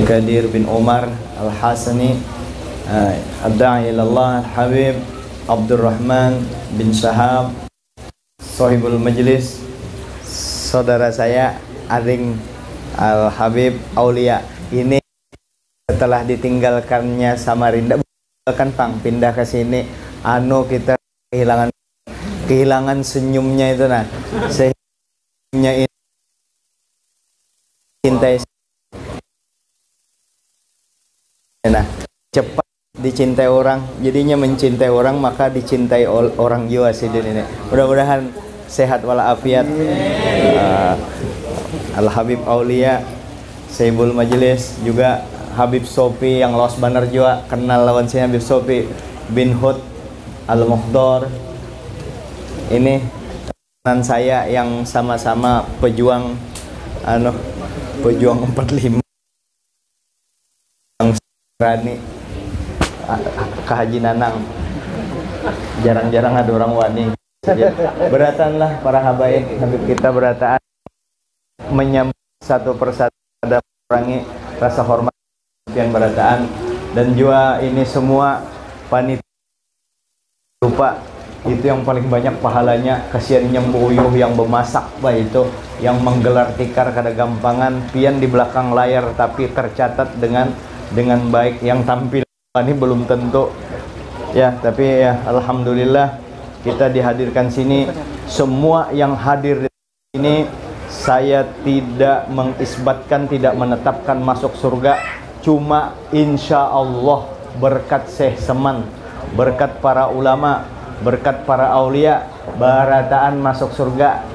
Kadir bin Umar Al-Hasani, Ad-Da'i ilallah Habib Abdurrahman bin Syahab, Sohibul Majlis, saudara saya Aring Al-Habib Aulia. Ini setelah ditinggalkannya Samarinda, kan Pang pindah ke sini, kita kehilangan senyumnya itu, nah senyumnya ini cintai, nah cepat dicintai orang, jadinya mencintai orang maka dicintai orang juga sih ini. Mudah-mudahan sehat walafiat. Al-Habib Aulia, Sohibul Majlis, juga Habib Sofi yang Los Banar juga kenal lawan saya, Habib Sofi bin Hud Al-Muhdor. Ini teman saya yang sama-sama pejuang pejuang 45 yang berani ke Haji Nanang. Jarang-jarang ada orang wani. Beratanlah para habaib Habib kita, berataan menyambut satu persatu, ada merangi rasa hormat yang berataan. Dan juga ini semua panitia lupa itu yang paling banyak pahalanya, kasihan yang buyuh yang bemasak itu yang menggelar tikar kada gampangan pian di belakang layar tapi tercatat dengan baik. Yang tampil ini belum tentu ya, tapi ya alhamdulillah kita dihadirkan sini. Semua yang hadir di sini saya tidak mengisbatkan, tidak menetapkan masuk surga, cuma insya Allah berkat Syekh Seman, berkat para ulama, berkat para aulia, barataan masuk surga.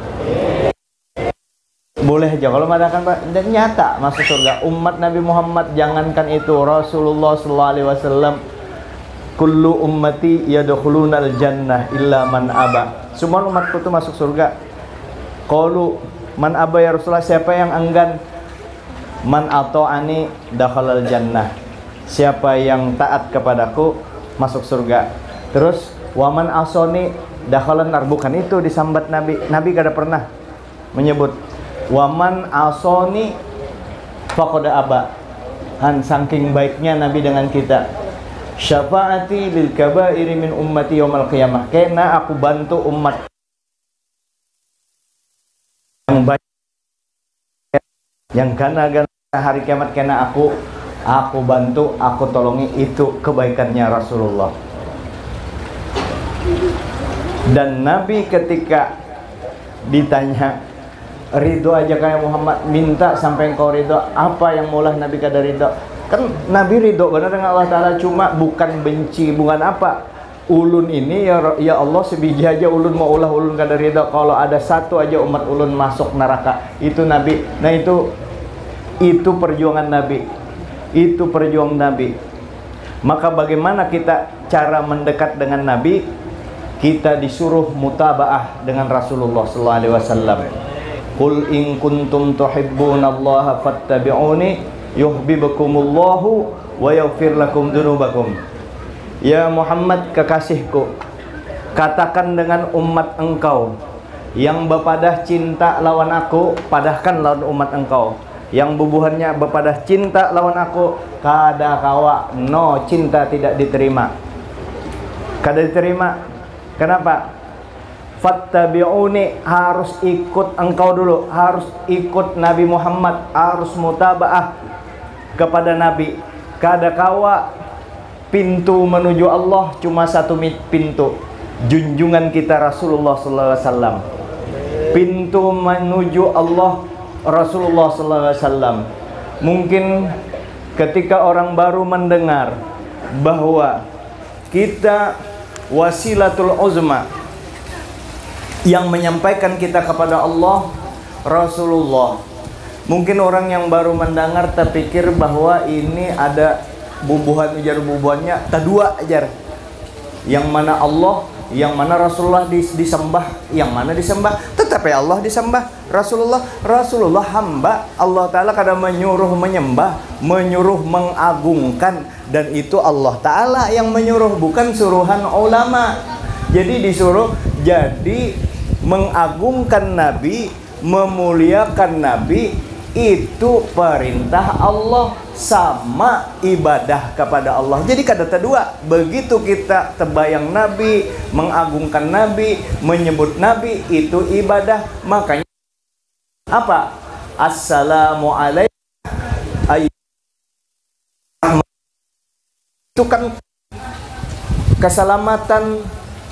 Boleh aja kalau mengatakan dan nyata masuk surga. Umat Nabi Muhammad, jangankan itu, Rasulullah SAW, kullu ummati yadkhulunal jannah illa man aba. Semua umatku itu masuk surga. Qalu man aba ya Rasulullah, siapa yang enggan? Man ata'ani dakhalal jannah, siapa yang taat kepadaku masuk surga. Terus waman asoni dakhalan nar, bukan itu disambat Nabi. Nabi kada pernah menyebut waman asoni faqad aba. Saking baiknya Nabi dengan kita. Syafaati lil kabairi min ummati yaumil qiyamah, kena aku bantu umat yang baik, yang karena hari kiamat kena aku bantu, aku tolongi. Itu kebaikannya Rasulullah. Dan Nabi ketika ditanya, ridho aja kayak Muhammad, minta sampai engkau ridho, apa yang maulah Nabi kada ridho? Kan Nabi ridho benar dengan Allah Ta'ala, cuma bukan benci, bukan apa. Ulun ini ya Allah sebiji aja ulun mau ulah ulun kada ridho, kalau ada satu aja umat ulun masuk neraka, itu Nabi. Nah itu perjuangan Nabi, itu perjuangan Nabi. Maka bagaimana kita cara mendekat dengan Nabi? Kita disuruh mutabaah dengan Rasulullah SAW. Qul in kuntum tuhibbunallaha fattabi'uni yuhibbukumullahu wa yaghfir lakum dzunubakum. Ya Muhammad kekasihku, katakan dengan umat engkau yang bepadah cinta lawan aku, padahkan lawan umat engkau yang bubuhannya bepadah cinta lawan aku, kada kawa no cinta tidak diterima, kada diterima. Kenapa? Fattabi'uni, harus ikut engkau dulu, harus ikut Nabi Muhammad, harus mutabaah kepada Nabi. Kada kawa pintu menuju Allah cuma satu pintu, junjungan kita Rasulullah SAW. Pintu menuju Allah Rasulullah SAW. Mungkin ketika orang baru mendengar bahwa kita wasilatul uzma yang menyampaikan kita kepada Allah Rasulullah, mungkin orang yang baru mendengar terpikir bahwa ini ada bubuhan bubuhannya tadua ajar, yang mana Allah, yang mana Rasulullah disembah, yang mana disembah tetapi Allah disembah. Rasulullah hamba Allah Ta'ala, kadang menyuruh menyembah, menyuruh mengagungkan, dan itu Allah Ta'ala yang menyuruh, bukan suruhan ulama. Jadi disuruh jadi mengagungkan Nabi, memuliakan Nabi, itu perintah Allah sama ibadah kepada Allah. Jadi kada dua. Begitu kita terbayang Nabi, mengagungkan Nabi, menyebut Nabi, itu ibadah. Makanya apa? Assalamualaikum. Itu kan keselamatan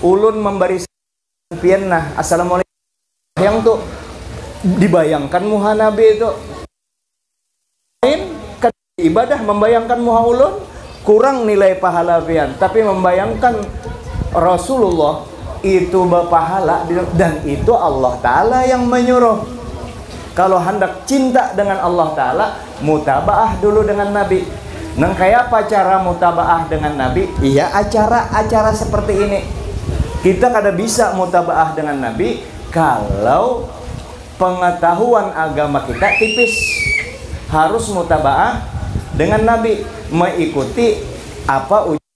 ulun memberi pianah. Assalamualaikum yang tuh dibayangkan muha Nabi itu ibadah, membayangkan muha ulun kurang nilai pahala pian, tapi membayangkan Rasulullah itu berpahala, dan itu Allah Ta'ala yang menyuruh. Kalau hendak cinta dengan Allah Ta'ala, mutabaah dulu dengan Nabi. Nang kayak apa cara mutabaah dengan Nabi? Iya, acara-acara seperti ini. Kita kada bisa mutabaah dengan Nabi kalau pengetahuan agama kita tipis. Harus mutabaah dengan Nabi, mengikuti apa ujar.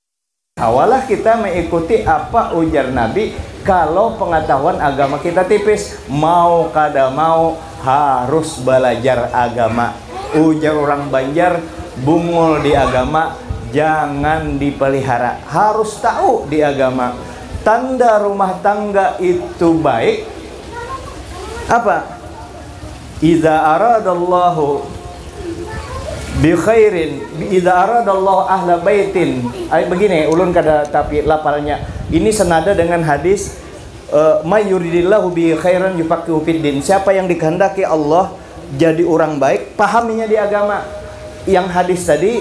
Awalah kita mengikuti apa ujar Nabi. Kalau pengetahuan agama kita tipis, mau kada mau harus belajar agama. Ujar orang Banjar, bungul di agama jangan dipelihara, harus tahu di agama. Tanda rumah tangga itu baik apa? Idza aradallahu bi khairin, idza aradallahu ahla baitin. Begini, ulun kada tapi lapalnya. Ini senada dengan hadis may yuridillahu bi khairan yufaqihu fid din. Siapa yang dikehendaki Allah jadi orang baik, pahaminya di agama. Yang hadis tadi,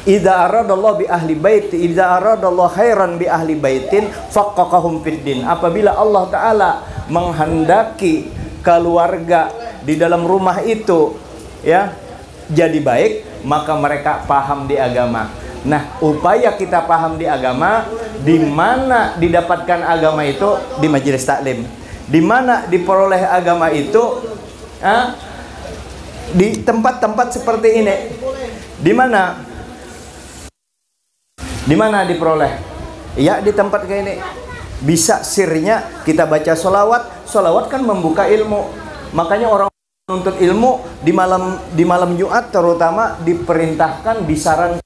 idza aradallahu bi ahli bait, idza aradallahu khairan bi ahli baitin faqaqahum fid din. Apabila Allah Ta'ala menghendaki keluarga di dalam rumah itu ya jadi baik, maka mereka paham di agama. Nah, upaya kita paham di agama, di mana didapatkan agama itu? Di majelis taklim. Di mana diperoleh agama itu? Di tempat-tempat seperti ini. Di mana? Di mana diperoleh? Ya, di tempat kayak ini. Bisa sirnya kita baca sholawat. Sholawat kan membuka ilmu. Makanya orang menuntut ilmu di malam Jumat terutama diperintahkan, disarankan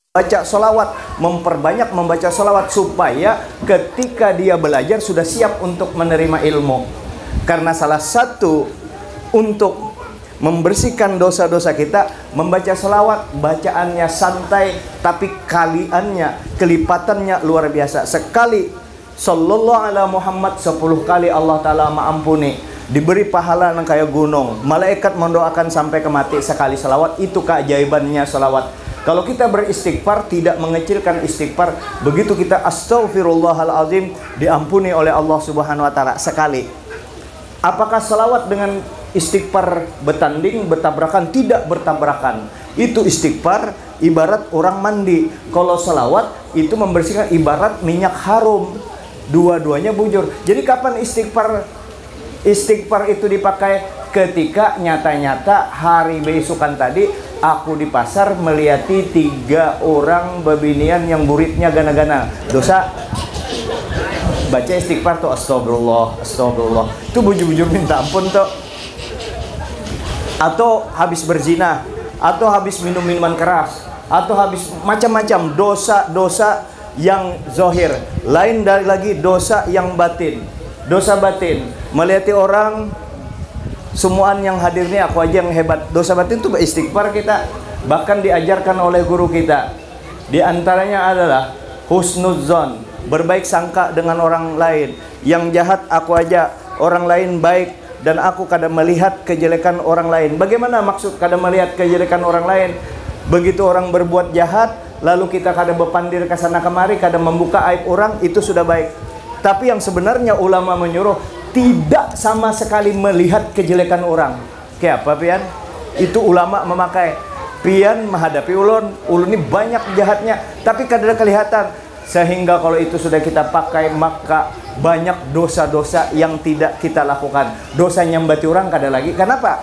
baca sholawat, memperbanyak membaca sholawat supaya ketika dia belajar sudah siap untuk menerima ilmu. Karena salah satu untuk membersihkan dosa-dosa kita membaca sholawat, bacaannya santai tapi kelipatannya luar biasa. Sekali sallallahu ala Muhammad 10 kali Allah Ta'ala mengampuni, diberi pahala yang kayak gunung. Malaikat mendoakan sampai ke mati sekali salawat. Itu keajaibannya salawat. Kalau kita beristighfar, tidak mengecilkan istighfar, begitu kita astaghfirullahaladzim, diampuni oleh Allah Subhanahu wa Ta'ala sekali. Apakah salawat dengan istighfar bertanding, bertabrakan? Tidak bertabrakan. Itu istighfar ibarat orang mandi. Kalau salawat itu membersihkan ibarat minyak harum. Dua-duanya bujur. Jadi kapan istighfar itu dipakai? Ketika nyata-nyata hari besokan tadi aku di pasar melihati 3 orang bebinian yang buritnya gana-gana. Dosa. Baca istighfar tuh astagfirullah, astagfirullah. Itu bujur-bujur minta ampun tuh. Atau habis berzina, atau habis minum minuman keras, atau habis macam-macam dosa-dosa yang zohir. Lain dari lagi dosa yang batin. Dosa batin, melihati orang, semuaan yang hadir ini aku aja yang hebat. Dosa batin itu beristighfar kita. Bahkan diajarkan oleh guru kita. Di antaranya adalah husnudzon, berbaik sangka dengan orang lain. Yang jahat aku aja, orang lain baik, dan aku kadang melihat kejelekan orang lain. Bagaimana maksud kadang melihat kejelekan orang lain? Begitu orang berbuat jahat, lalu kita kadang berpandir ke sana kemari, kadang membuka aib orang, itu sudah baik. Tapi yang sebenarnya ulama menyuruh tidak sama sekali melihat kejelekan orang. Kayak apa pian? Itu ulama memakai. Pian menghadapi ulun ini banyak jahatnya, tapi kadang kelihatan. Sehingga kalau itu sudah kita pakai, maka banyak dosa-dosa yang tidak kita lakukan. Dosa nyambati orang kada lagi. Kenapa?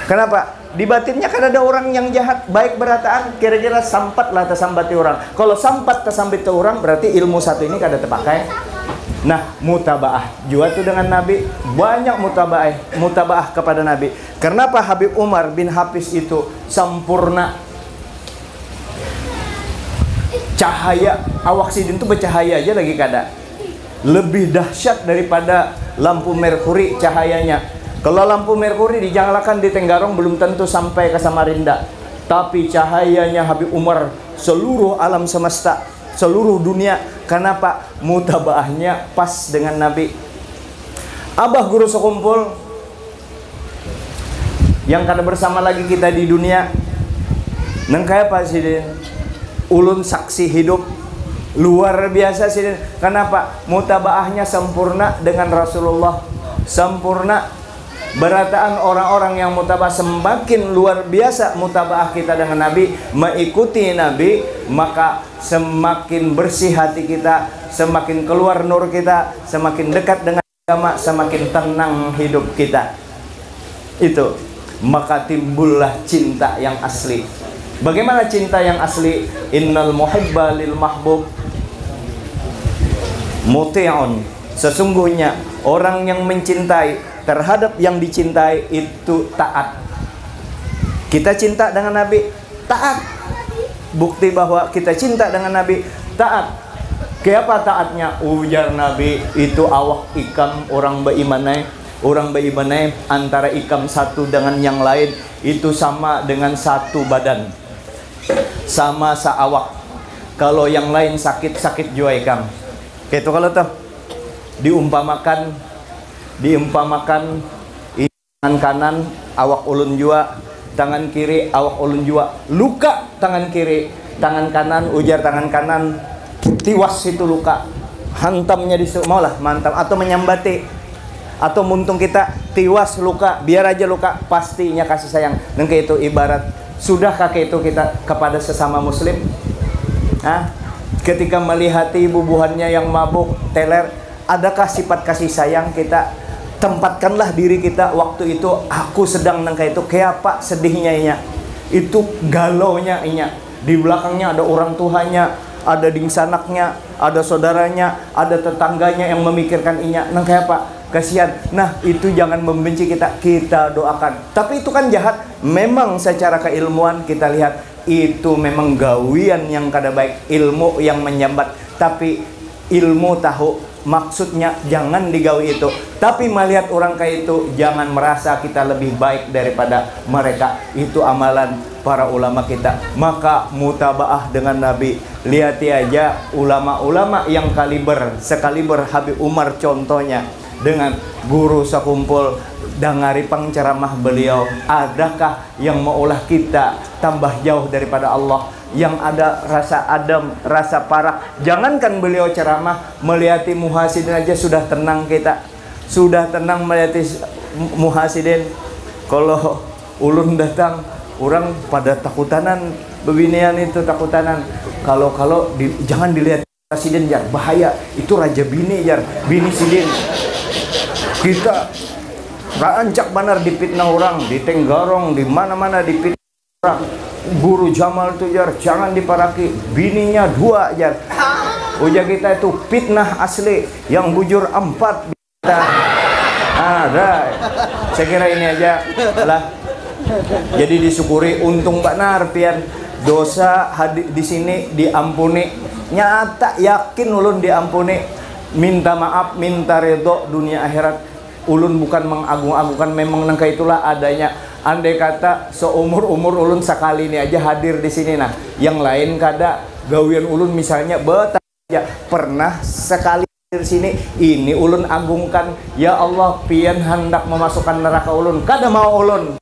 Kenapa? Di batinnya kan ada orang yang jahat, baik berataan, kira-kira sampatlah tersambati orang. Kalau sampat tersambati orang, berarti ilmu satu ini kada terpakai. Nah, mutabaah juga tuh dengan Nabi, banyak mutabaah kepada Nabi. Kenapa Habib Umar bin Hafiz itu sempurna? Cahaya awak sidin itu bercahaya aja lagi kada. Lebih dahsyat daripada lampu merkuri cahayanya. Kalau lampu merkuri dinyalakan di Tenggarong belum tentu sampai ke Samarinda. Tapi cahayanya Habib Umar seluruh alam semesta, seluruh dunia. Kenapa? Mutabaahnya pas dengan Nabi. Abah guru sekumpul yang kada bersama lagi kita di dunia, nengkaya apa sidin? Ulun saksi hidup luar biasa sidin. Kenapa? Mutabaahnya sempurna dengan Rasulullah, sempurna. Berataan orang-orang yang mutabah, semakin luar biasa mutabaah kita dengan Nabi, mengikuti Nabi, maka semakin bersih hati kita, semakin keluar nur kita, semakin dekat dengan agama, semakin tenang hidup kita. Itu, maka timbullah cinta yang asli. Bagaimana cinta yang asli? Innal muhibba lil mahbub muti'un. Sesungguhnya orang yang mencintai terhadap yang dicintai itu taat. Kita cinta dengan Nabi, taat. Bukti bahwa kita cinta dengan Nabi, taat. Kenapa taatnya? Ujar Nabi, itu awak ikam orang berimanai. Orang berimanai antara ikam satu dengan yang lain itu sama dengan satu badan, sama seawak. Kalau yang lain sakit-sakit jua ikam. Itu kalau tuh diumpamakan tangan kanan awak ulun jua, tangan kiri awak ulun jua, luka tangan kiri, tangan kanan, ujar tangan kanan tiwas itu luka, hantamnya di maulah mantap atau menyambati atau muntung kita tiwas luka, biar aja luka, pastinya kasih sayang. Dan kayak itu ibarat, sudahkah kayak itu kita kepada sesama muslim? Hah? Ketika melihati bubuhannya yang mabuk, teler, adakah sifat kasih sayang kita? Tempatkanlah diri kita waktu itu, aku sedang nangka itu, kayak apa sedihnya inya, itu galaunya inya, di belakangnya ada orang tuanya, ada dingsanaknya, ada saudaranya, ada tetangganya yang memikirkan inya, nangka apa? Kasihan. Nah, itu jangan membenci kita, kita doakan. Tapi itu kan jahat. Memang secara keilmuan kita lihat itu memang gawian yang kada baik, ilmu yang menyambat. Tapi ilmu tahu maksudnya jangan digawi itu. Tapi melihat orang kayak itu jangan merasa kita lebih baik daripada mereka. Itu amalan para ulama kita. Maka mutabaah dengan Nabi. Lihati aja ulama-ulama yang sekaliber Habib Umar contohnya. Dengan guru sekumpul dengari pangceramah beliau, adakah yang maulah kita tambah jauh daripada Allah, yang ada rasa adem, rasa parah? Jangankan beliau ceramah, melihati muhasidin aja sudah tenang kita, sudah tenang melihati muhasidin. Kalau ulun datang, orang pada takutanan, bebinian itu takutanan. Kalau jangan dilihat muhasidin jar, bahaya, itu raja bini jar, bini sidin. Kita rancak benar dipitnah orang, di Tenggarong, di mana-mana dipitnah orang. Guru Jamal tuh jar, jangan diparaki, bininya 2 jar. Ujar kita itu fitnah asli, yang bujur 4 kita. Ada. Saya kira ini aja lah. Jadi disyukuri, untung benar pian dosa di sini diampuni. Nyata yakin ulun diampuni. Minta maaf, minta redho dunia akhirat. Ulun bukan mengagung-agungkan, memang nangka itulah adanya. Andai kata seumur-umur ulun sekali ini aja hadir di sini, nah yang lain kada gawian ulun misalnya aja pernah sekali di sini, ini ulun agungkan. Ya Allah, pian hendak memasukkan neraka ulun, kada mau ulun.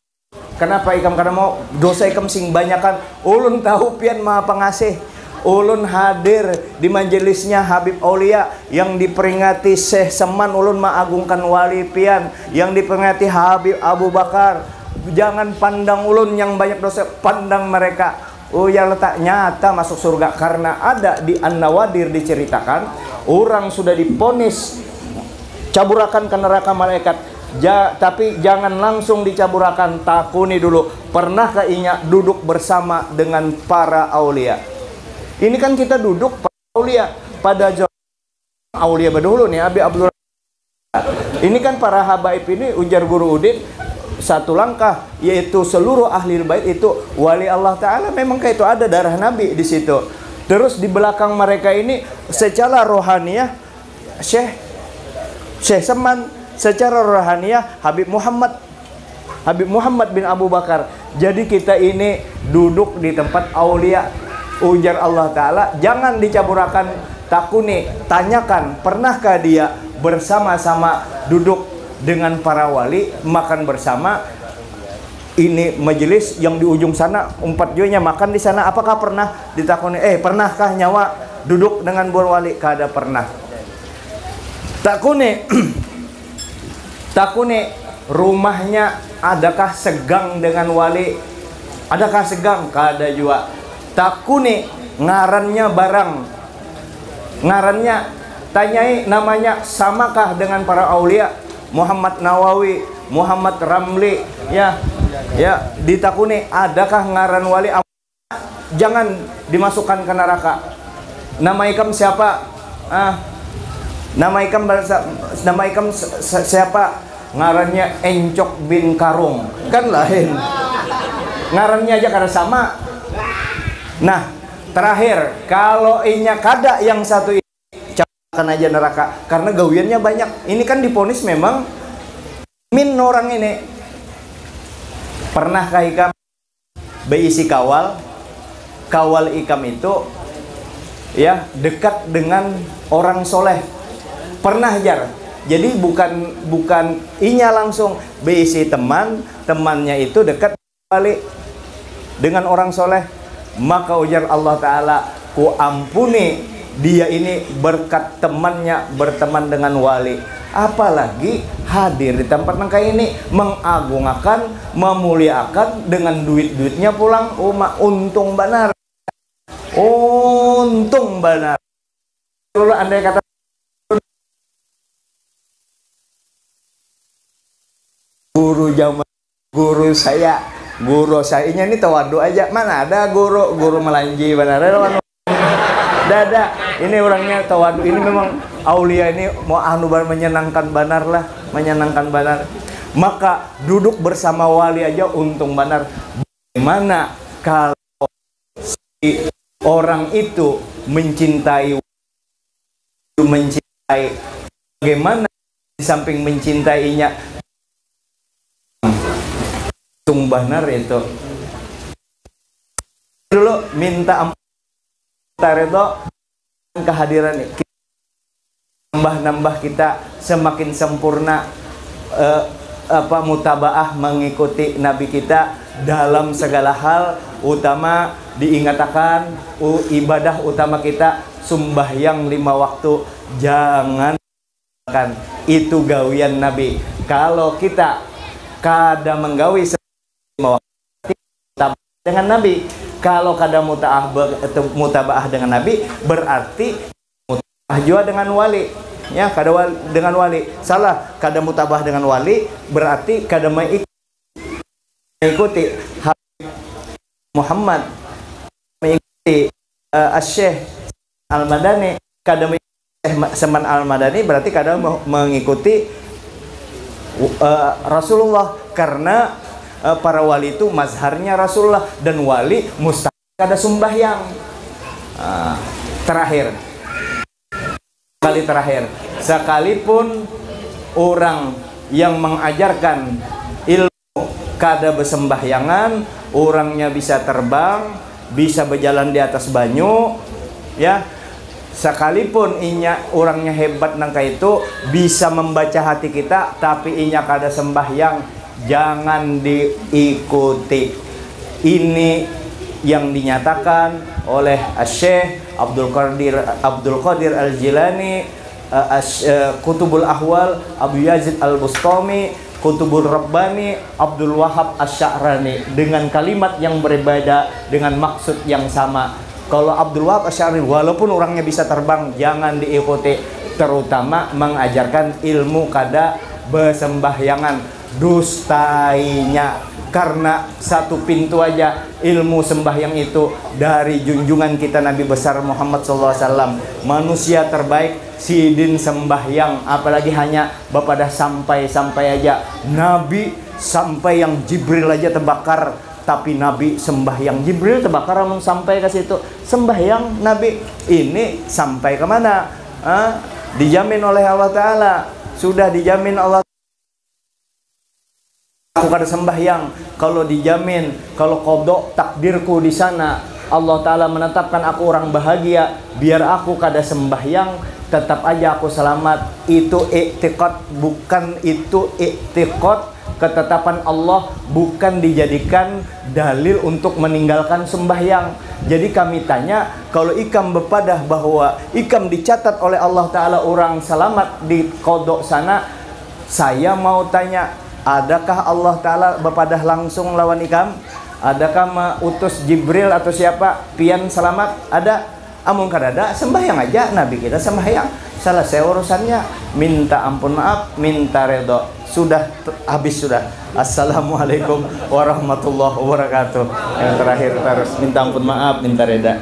Kenapa ikam kada mau? Dosa ikam sing banyakan. Ulun tahu pian maha pengasih. Ulun hadir di majelisnya Habib Aulia yang diperingati Syekh Seman, ulun mengagungkan wali pian, yang diperingati Habib Abu Bakar. Jangan pandang ulun yang banyak dosa, pandang mereka. Oh, yang letak nyata masuk surga, karena ada di An-Nawadir diceritakan orang sudah diponis caburakan ke neraka malaikat. Tapi jangan langsung dicaburakan, takuni dulu, pernahkah inya duduk bersama dengan para aulia? Ini kan kita duduk pada aulia, pada aulia berdahulu nih, Abi Abdul. Ini kan para habaib ini, ujar Guru Udin, satu langkah, yaitu seluruh ahli bait itu wali Allah Ta'ala. Memang kayak itu ada darah Nabi di situ. Terus di belakang mereka ini secara rohaniah Syekh Saman, secara rohaniah Habib Muhammad bin Abu Bakar. Jadi kita ini duduk di tempat aulia. Ujar Allah Ta'ala, jangan dicaburakan takuni, tanyakan pernahkah dia bersama-sama duduk dengan para wali, makan bersama. Ini majelis yang di ujung sana, 4 juanya makan di sana. Apakah pernah ditakuni, pernahkah nyawa duduk dengan para wali? Kada pernah. Takuni rumahnya adakah segang dengan wali? Adakah segang? Kada juga. Takuni ngarannya barang, ngarannya tanyai namanya samakah dengan para aulia? Muhammad Nawawi, Muhammad Ramli, ya ditakuni adakah ngaran wali? Jangan dimasukkan ke neraka. Nama ikam siapa? Nama ikam siapa? Ngarannya Encok bin Karung, kan lain. Ngarannya aja kada sama. Nah, terakhir, kalau inya kada yang satu ini, capakan aja neraka karena gawiannya banyak. Ini kan diponis memang min orang ini. Pernahkah ikam beisi kawal ikam itu ya dekat dengan orang soleh? Pernah jar. Jadi bukan inya langsung beisi temannya itu dekat balik dengan orang soleh. Maka ujar Allah Ta'ala, ku ampuni dia ini berkat temannya berteman dengan wali. Apalagi hadir di tempat nangka ini, mengagungkan, memuliakan dengan duit-duitnya pulang umat. Untung benar. Untung benar. Kalau andai kata guru saya ini tawadu aja, mana ada guru melanji benar dada. Ini orangnya tawadu, ini memang aulia ini mau menyenangkan benar lah, menyenangkan benar. Maka duduk bersama wali aja untung benar. Bagaimana kalau si orang itu mencintai, bagaimana di samping mencintainya untung benar itu. Dulu minta ampun itu kehadiran nambah kita semakin sempurna mutabaah mengikuti Nabi kita dalam segala hal. Utama diingatkan ibadah utama kita sembahyang 5 waktu, jangan kan itu gawian Nabi. Kalau kita kada menggawi 5 waktu dengan Nabi, kalau kada mutabaah dengan Nabi berarti mutabaah juga dengan wali. Ya, kada dengan wali. Salah, kada mutabaah dengan wali berarti kada mengikuti Muhammad, mengikuti Syekh Al-Madani. Kada mengikuti Saman Al-Madani berarti kada mengikuti Rasulullah, karena para wali itu mazharnya Rasulullah, dan wali mustahil kada sembahyang. Terakhir, sekalipun orang yang mengajarkan ilmu kada bersembahyangan, orangnya bisa terbang, bisa berjalan di atas banyu, ya. Sekalipun orangnya hebat nangka itu bisa membaca hati kita, tapi inya kada sembahyang, jangan diikuti. Ini yang dinyatakan oleh Syekh Abdul Qadir Al-Jilani, Kutubul Ahwal Abu Yazid Al-Bustami, Kutubul Rabbani Abdul Wahab Asy-Sya'rani, dengan kalimat yang berbeda dengan maksud yang sama. Kalau Abdul Wahab Asy-Sya'rani walaupun orangnya bisa terbang, jangan diikuti, terutama mengajarkan ilmu kada bersembahyangan, dustainya. Karena satu pintu aja ilmu sembahyang itu dari junjungan kita Nabi besar Muhammad SAW, manusia terbaik sidin sembahyang. Apalagi hanya bapak dah sampai aja Nabi sampai yang Jibril aja terbakar, tapi Nabi sembahyang. Jibril terbakar namun sampai ke situ, sembahyang Nabi. Ini sampai kemana? Dijamin oleh Allah Ta'ala, sudah dijamin Allah. Aku kada sembahyang, kalau dijamin, kalau kodok takdirku di sana, Allah Ta'ala menetapkan aku orang bahagia, biar aku kada sembahyang, tetap aja aku selamat. Itu i'tiqad, bukan itu i'tiqad, ketetapan Allah, bukan dijadikan dalil untuk meninggalkan sembahyang. Jadi kami tanya, kalau ikam berpadah bahwa ikam dicatat oleh Allah Ta'ala orang selamat di kodok sana, saya mau tanya, adakah Allah Ta'ala berpadah langsung lawan ikam? Adakah mengutus Jibril atau siapa pian selamat? Ada? Amun kadada, sembahyang aja. Nabi kita sembahyang, selesai urusannya. Minta ampun maaf, minta redho. Sudah habis sudah. Assalamualaikum warahmatullahi wabarakatuh. Yang terakhir terus minta ampun maaf, minta reda.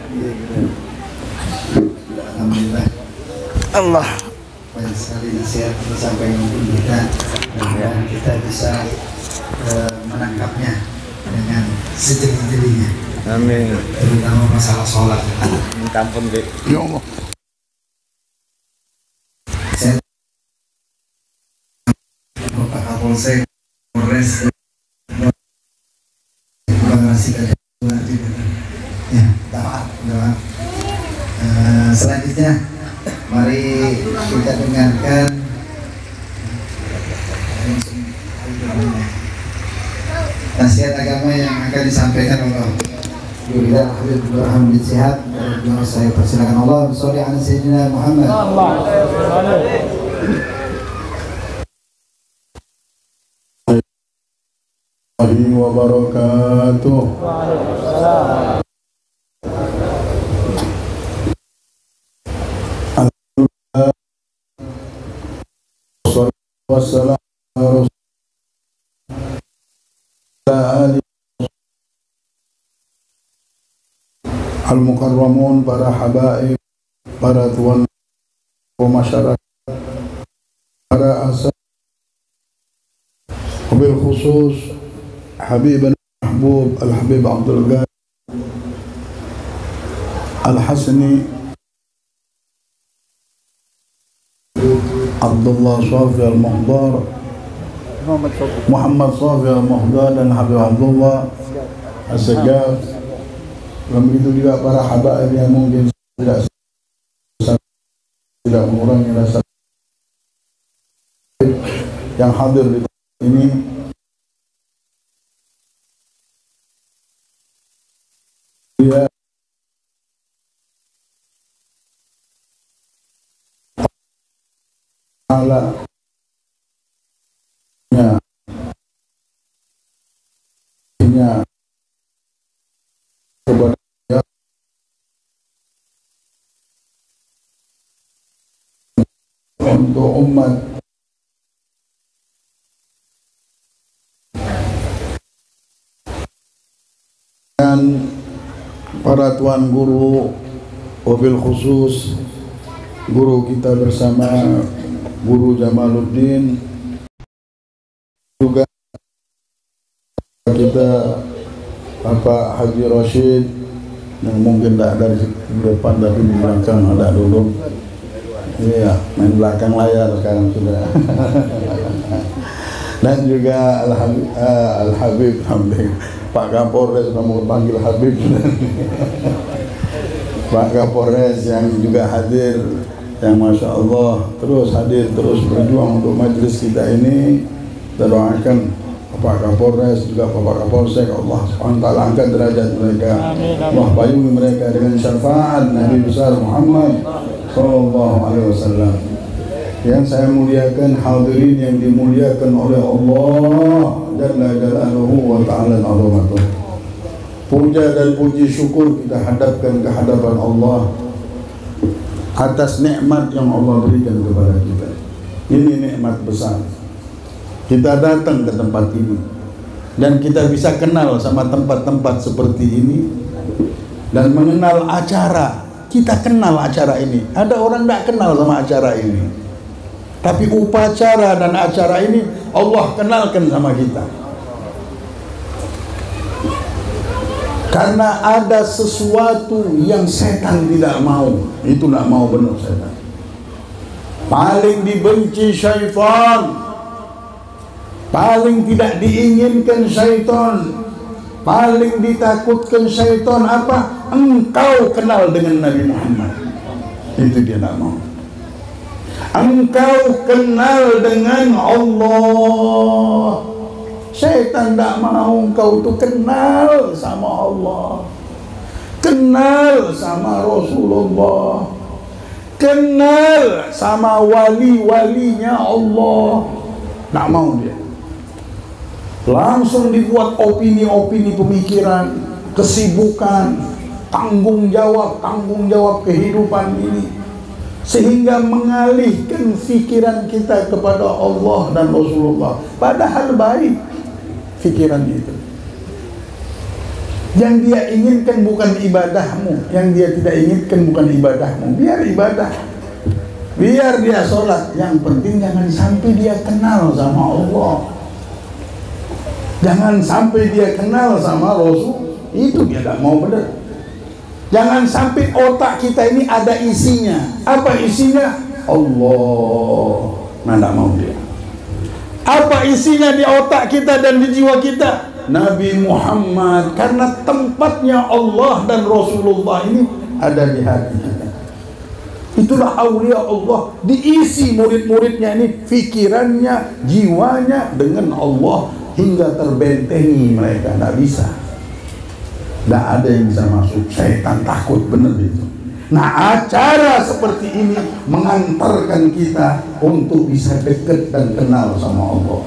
Alhamdulillah. Allah. Banyak sekali nasihat yang disampaikan untuk kita, dan kita bisa menangkapnya dengan sejeli-jelinya. Amin. Terutama masalah sholat. Minta ampun, Bi. Ya Allah. Saya Bapak Kapolsek, Polres, ya, taat. Selanjutnya, mari kita dengarkan nasihat agama yang akan disampaikan oleh Yudha Habib Burhan bin Sihat. Saya persilakan. Allah sholli ala sayyidina Muhammad. Warahmatullahi wabarakatuh. Wassalamu al-mukarramun, para habaib, para tuan masyarakat, para asal, wabil khusus Habibana Mahbub Al-Habib Abdul Ghani Al-Hasni Abdullah Shafi Al-Muhdar, Muhammad Shafi Al-Muhdar, dan Habib Abdullah As-Segaf. Dan begitu juga para habaib yang mungkin tidak mengurangi rasa yang hadir di tempat ini. Dia kepada untuk umat dan para tuan guru, wabil khusus guru kita bersama Guru Jamaluddin, juga kita Bapak Haji Rashid yang mungkin tidak ada di depan tapi di belakang ada dulu. Iya, main belakang layar sekarang sudah. Dan juga Al-Habib Pak Kapolres, mau panggil Habib. Pak Kapolres yang juga hadir, yang Masya Allah terus hadir, terus berjuang untuk majelis kita ini. Kita doakan Pak Kapolres, juga Bapak Kapolsek, Allah SWT angkat derajat mereka, Allah payungi mereka dengan syafaat Nabi besar Muhammad Sallallahu Alaihi Wasallam. Yang saya muliakan hadirin yang dimuliakan oleh Allah Jalla Jalaluhu wa Ta'ala Azamatuh. Puja dan puji syukur kita hadapkan ke hadapan Allah atas nikmat yang Allah berikan kepada kita. Ini nikmat besar. Kita datang ke tempat ini dan kita bisa kenal sama tempat-tempat seperti ini dan mengenal acara. Kita kenal acara ini. Ada orang tidak kenal sama acara ini, tapi upacara dan acara ini Allah kenalkan sama kita. Karena ada sesuatu yang setan tidak mau. Itu tidak mau benar setan. Paling dibenci syaitan, paling tidak diinginkan syaitan, paling ditakutkan syaitan apa? Engkau kenal dengan Nabi Muhammad. Itu dia tidak mau. Engkau kenal dengan Allah. Syaitan tidak mau engkau itu kenal sama Allah, kenal sama Rasulullah, kenal sama wali-walinya Allah. Tidak mau dia. Langsung dibuat opini-opini pemikiran, kesibukan, tanggung jawab kehidupan ini, sehingga mengalihkan pikiran kita kepada Allah dan Rasulullah. Padahal baik pikiran itu. Yang dia inginkan bukan ibadahmu, yang dia tidak inginkan bukan ibadahmu. Biar ibadah, biar dia sholat, yang penting jangan sampai dia kenal sama Allah, jangan sampai dia kenal sama Rasul. Itu dia tidak mau benar. Jangan sampai otak kita ini ada isinya. Apa isinya? Allah. Nah, tidak mau dia. Apa isinya di otak kita dan di jiwa kita? Nabi Muhammad. Karena tempatnya Allah dan Rasulullah ini ada di hati kita. Itulah aulia Allah. Diisi murid-muridnya ini, fikirannya, jiwanya dengan Allah, hingga terbentengi mereka. Tidak bisa. Tidak ada yang bisa masuk. Syaitan takut benar itu. Nah, acara seperti ini mengantarkan kita untuk bisa dekat dan kenal sama Allah.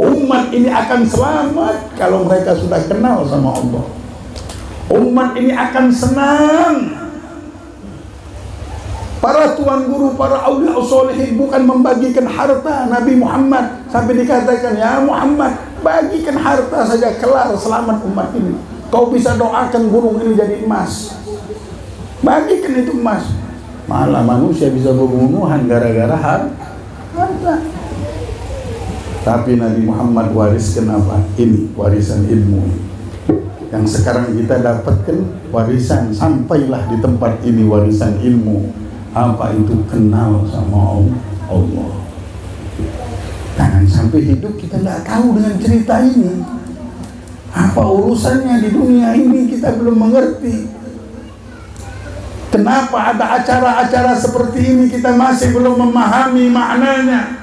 Umat ini akan selamat kalau mereka sudah kenal sama Allah. Umat ini akan senang. Para tuan guru, para aulia sholihin bukan membagikan harta. Nabi Muhammad sampai dikatakan, ya Muhammad, bagikan harta saja, kelar selamat umat ini. Kau bisa doakan gunung ini jadi emas. Bagikan itu emas. Malah manusia bisa berbunuhan gara-gara harta. Tapi Nabi Muhammad wariskan apa? Ini warisan ilmu. Yang sekarang kita dapatkan warisan, sampailah di tempat ini warisan ilmu. Apa itu? Kenal sama Allah. Jangan sampai hidup kita tidak tahu dengan cerita ini. Apa urusannya di dunia ini kita belum mengerti. Kenapa ada acara-acara seperti ini kita masih belum memahami maknanya?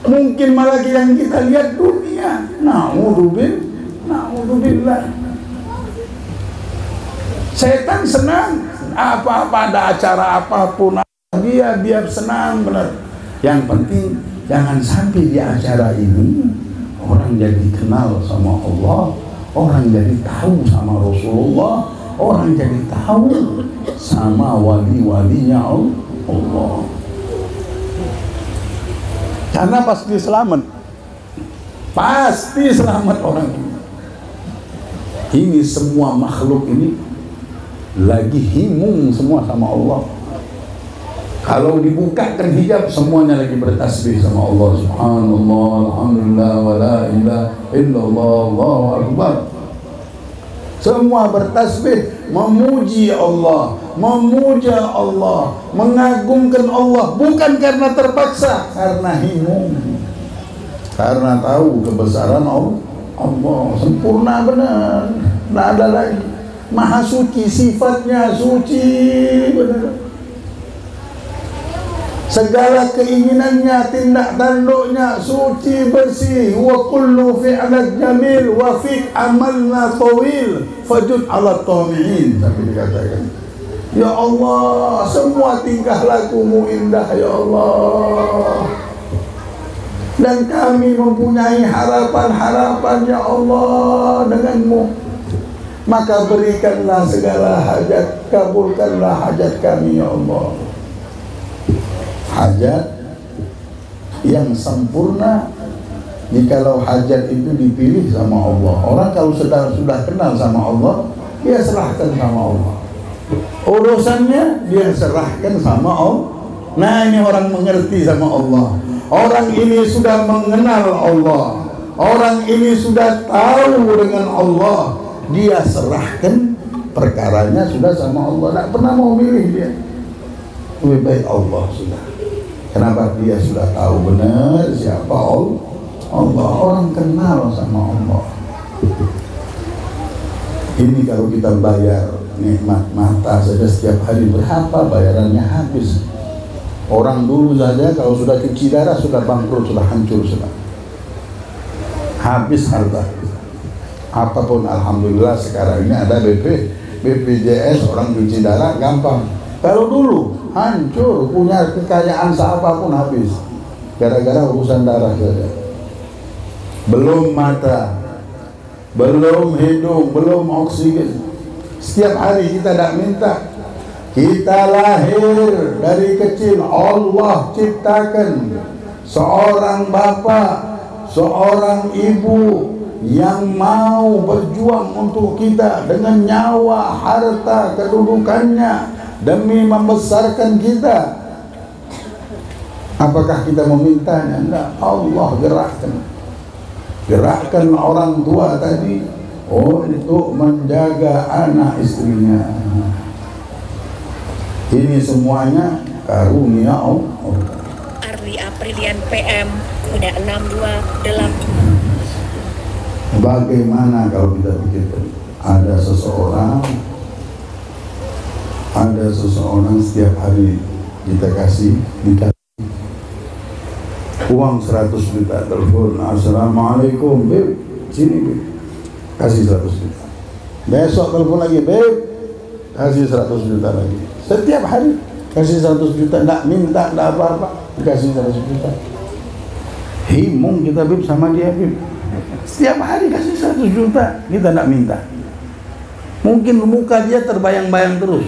Mungkin malah yang kita lihat dunia. Na'udzubillah. Setan senang. Apa-apa ada acara apapun, dia biar senang benar. Yang penting jangan sampai di acara ini orang jadi kenal sama Allah, orang jadi tahu sama Rasulullah, orang jadi tahu sama wali-walinya Allah. Karena pasti selamat orang ini. Ini semua makhluk ini lagi himung semua sama Allah. Kalau dibukakan hijab, semuanya lagi bertasbih sama Allah. Subhanallah, alhamdulillah, wa la ilaha illallah, Allahu akbar. Semua bertasbih, memuji Allah, memuja Allah, mengagungkan Allah, bukan karena terpaksa, karena himung, karena tahu kebesaran Allah, sempurna benar, tidak ada lagi, maha suci, sifatnya suci benar, segala keinginannya, tindak tanduknya suci bersih. Wa kullu fi'lat jamil wa fi amalna tawil fajud ala tami'in. Tapi dikatakan, ya Allah, semua tingkah lakumu indah ya Allah, dan kami mempunyai harapan-harapan ya Allah denganmu, maka berikanlah segala hajat, kabulkanlah hajat kami ya Allah. Hajat yang sempurna jikalau hajat itu dipilih sama Allah. Orang kalau sudah kenal sama Allah, dia serahkan sama Allah. Urusannya dia serahkan sama Allah. Nah, ini orang mengerti sama Allah. Orang ini sudah mengenal Allah. Orang ini sudah tahu dengan Allah. dia serahkan perkaranya sudah sama Allah, tidak pernah mau milih dia. Lebih baik Allah sudah. Kenapa? Dia sudah tahu benar siapa Allah. Orang kenal sama Allah. Ini kalau kita bayar nikmat mata saja setiap hari, berapa bayarannya habis. Orang dulu saja kalau sudah cuci darah sudah bangkrut, sudah hancur, sudah habis harta. Apapun, alhamdulillah sekarang ini ada BPJS, orang cuci darah gampang. Kalau dulu hancur, punya kekayaan seapapun habis gara-gara urusan darah saja. Belum mata, belum hidung, belum oksigen. Setiap hari kita tidak minta. Kita lahir dari kecil, Allah ciptakan seorang bapak, seorang ibu yang mau berjuang untuk kita dengan nyawa, harta, kedudukannya demi membesarkan kita. Apakah kita memintanya? Enggak, Allah gerakkan orang tua tadi untuk menjaga anak istrinya. Ini semuanya karunia Allah. Arli Aprilian PM udah 628. Bagaimana kalau kita pikirkan ada seseorang setiap hari kita kasih uang 100 juta, telepon, assalamualaikum beb, sini beb, kasih 100 juta. Besok telepon lagi beb, kasih 100 juta lagi. Setiap hari kasih 100 juta, tidak minta, tidak apa-apa, dikasih 100 juta. Himung kita beb sama dia beb. Setiap hari kasih 100 juta, kita tidak minta. Mungkin muka dia terbayang-bayang terus.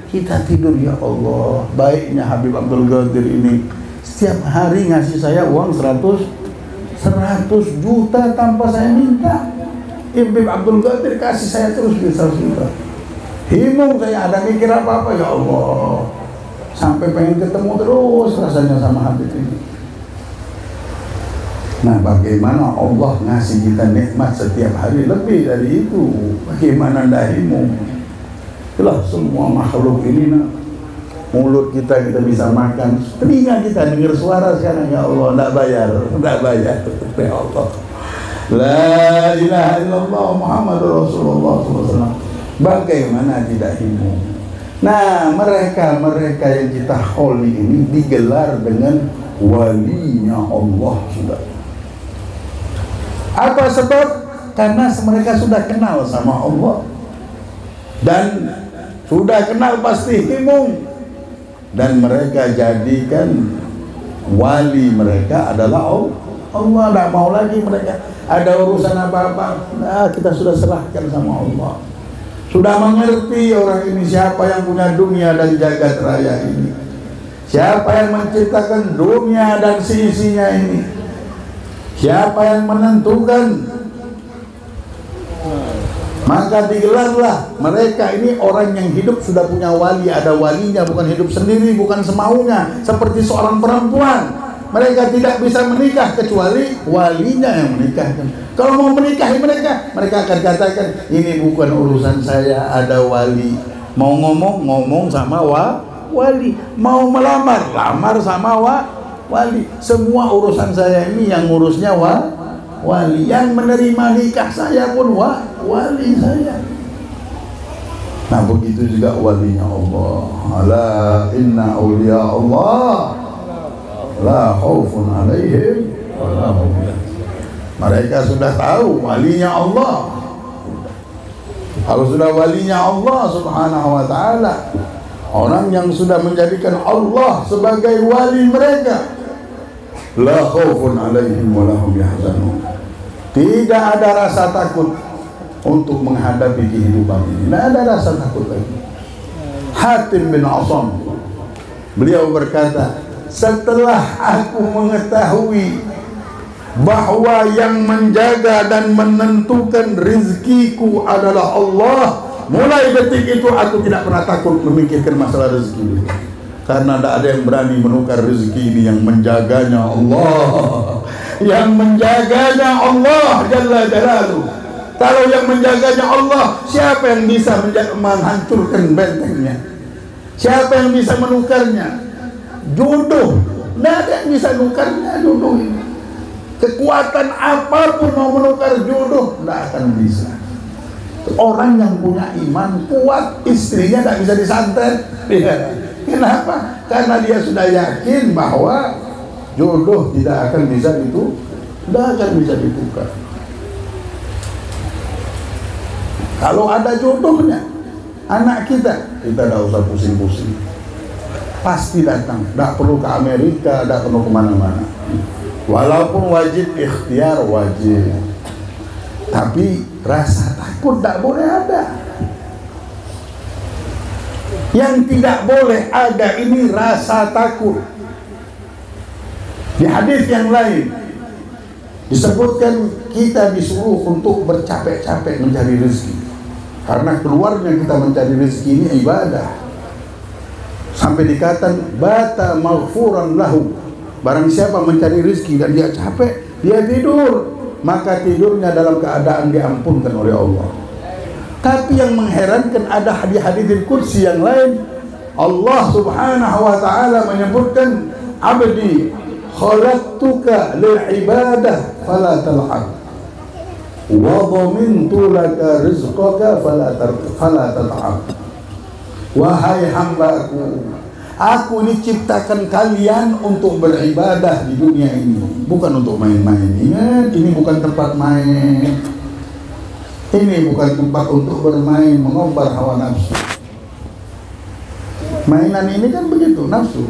Kita tidur, ya Allah, baiknya Habib Abdul Qadir ini setiap hari ngasih saya uang 100 juta tanpa saya minta. Habib Abdul Qadir kasih saya terus 100 juta. Himung saya, ada mikir apa-apa, ya Allah. Sampai pengen ketemu terus rasanya sama Habib ini. Nah, bagaimana Allah ngasih kita nikmat setiap hari lebih dari itu? Bagaimana dahimu? Itulah semua makhluk ini, nah. Mulut kita bisa makan, telinga kita dengar suara sekarang, ya Allah, tidak bayar, ya Allah. La ilaha illallah Muhammadur Rasulullah SAW. Bagaimana tidak himu? Nah, mereka yang kita kholi ini digelar dengan walinya Allah sudah. Apa sebab? Karena mereka sudah kenal sama Allah dan sudah kenal pasti himung, dan mereka jadikan wali mereka adalah Allah. Tidak mau lagi mereka ada urusan apa-apa. Nah, kita sudah serahkan sama Allah. Sudah mengerti orang ini siapa yang punya dunia dan jagat raya ini, siapa yang menciptakan dunia dan seisinya ini, siapa yang menentukan. Maka digelarlah mereka ini orang yang hidup sudah punya wali, ada walinya, bukan hidup sendiri, bukan semaunya seperti seorang perempuan. Mereka tidak bisa menikah kecuali walinya yang menikahkan. Kalau mau menikahi mereka akan katakan, ini bukan urusan saya, ada wali. Mau ngomong sama wali. Mau lamar sama wali. Semua urusan saya ini yang ngurusnya wali. Yang menerima nikah saya pun wali saya. Nah, begitu juga walinya Allah. Ala inna awliya Allah la khaufun alaihim wa la hum yahzanun. Mereka sudah tahu walinya Allah. Kalau sudah walinya Allah Subhanahu wa ta'ala, orang yang sudah menjadikan Allah sebagai wali mereka, la khaufun alaihim wa la hum yahzanun. Tidak ada rasa takut untuk menghadapi kehidupan ini. Tidak ada rasa takut lagi. Hatim bin Asam, beliau berkata, setelah aku mengetahui bahwa yang menjaga dan menentukan rezekiku adalah Allah, mulai detik itu aku tidak pernah takut memikirkan masalah rezeki. Karena tidak ada yang berani menukar rezeki ini. Yang menjaganya Allah, yang menjaganya Allah Jalla Jalaluhu. Kalau yang menjaganya Allah, siapa yang bisa menghancurkan bentengnya? Siapa yang bisa menukarnya? Jodoh, tidak ada yang bisa nukarnya jodoh ini. Kekuatan apapun mau menukar jodoh, tidak akan bisa. Orang yang punya iman kuat, istrinya tidak bisa disantet. Ya. Kenapa? Karena dia sudah yakin bahwa jodoh tidak akan bisa ditukar. Kalau ada jodohnya, anak kita tidak usah pusing-pusing, pasti datang. Tidak perlu ke Amerika, tidak perlu kemana-mana. Walaupun wajib ikhtiar wajib, tapi rasa takut tidak boleh ada. Yang tidak boleh ada ini rasa takut. Di hadis yang lain disebutkan kita disuruh untuk bercapek-capek mencari rezeki. Karena keluarnya kita mencari rezeki ini ibadah. Sampai dikatakan bata maghfuran lahu. Barang siapa mencari rezeki dan dia capek, dia tidur, maka tidurnya dalam keadaan diampunkan oleh Allah. Tapi yang mengherankan ada hadis qudsi yang lain. Allah Subhanahu wa taala menyebutkan, "Abdi, khalaqtuka lil ibadah fala tal'ab. Wa dhamintu laka rizqaka fala tat'ab." Wahai hambaku, aku ini ciptakan kalian untuk beribadah di dunia ini, bukan untuk main-main. Ingat, ini bukan tempat main. Ini bukan tempat untuk bermain, mengombar hawa nafsu. Mainan ini kan begitu, nafsu.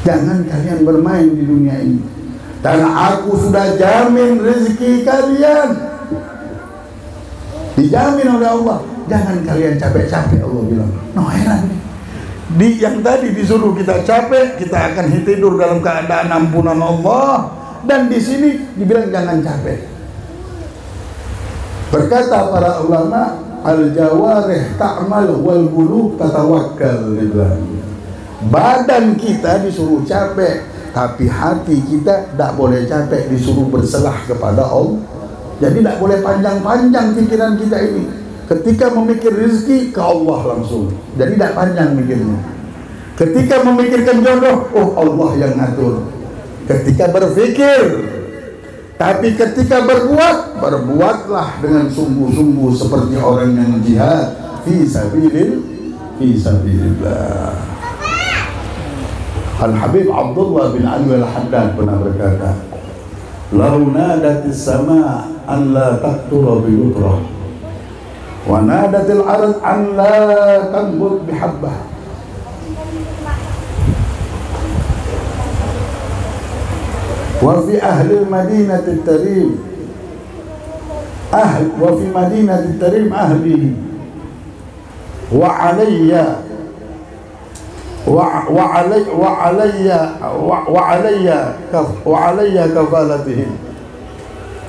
Jangan kalian bermain di dunia ini. Dan aku sudah jamin rezeki kalian. Dijamin oleh Allah. Jangan kalian capek-capek, Allah bilang. No, heran nih. Yang tadi disuruh kita capek, kita akan tidur dalam keadaan ampunan Allah. Dan di sini dibilang jangan capek. Berkata para ulama, al-jawarih ta'mal wal qulub tatawakkal lillah. Badan kita disuruh capek, tapi hati kita tidak boleh capek, disuruh berserah kepada Allah. Jadi tidak boleh panjang-panjang pikiran kita ini. Ketika memikir rezeki ke Allah langsung, jadi tidak panjang mikirnya. Ketika memikirkan jodoh, oh Allah yang ngatur. Ketika berpikir, tapi ketika berbuatlah dengan sungguh-sungguh seperti orang yang jihad fi sabilillah. Al-Habib Abdullah bin Ali al-Haddad pernah berkata, "Law nadatis sama an la taqtura bi yutrah, wa nadatil ard an la tanbut bi habbah." Wa fi ahli madinati tarim wa fi madinati tarim ahlihi wa alayya kafalatihim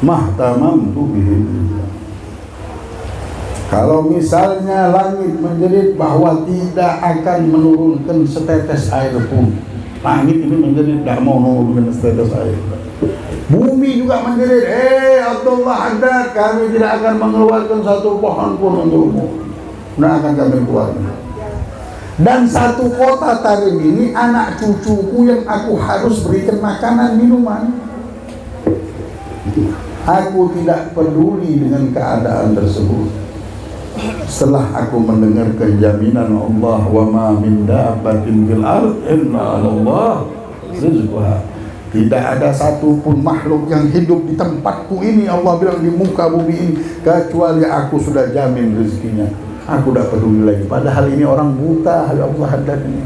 mahtamamtu bihim. Kalau misalnya langit menjerit bahwa tidak akan menurunkan setetes air pun, langit ini menjerit tidak mau menurunkan setetes air. Bumi juga menjerit, Abdullah Haddad, kami tidak akan mengeluarkan satu pohon pun untukmu, tidak akan kami keluarkan. Dan satu kota Tarim ini anak cucuku yang aku harus berikan makanan minuman. Aku tidak peduli dengan keadaan tersebut. Setelah aku mendengarkan jaminan Allah, wa ma min dabbatin fil ard illa 'alallah rizquha. Tidak ada satupun makhluk yang hidup di tempatku ini, Allah bilang, di muka bumi ini, kecuali aku sudah jamin rezekinya. Aku tidak peduli lagi. Padahal ini orang buta, Allah Haddad ini.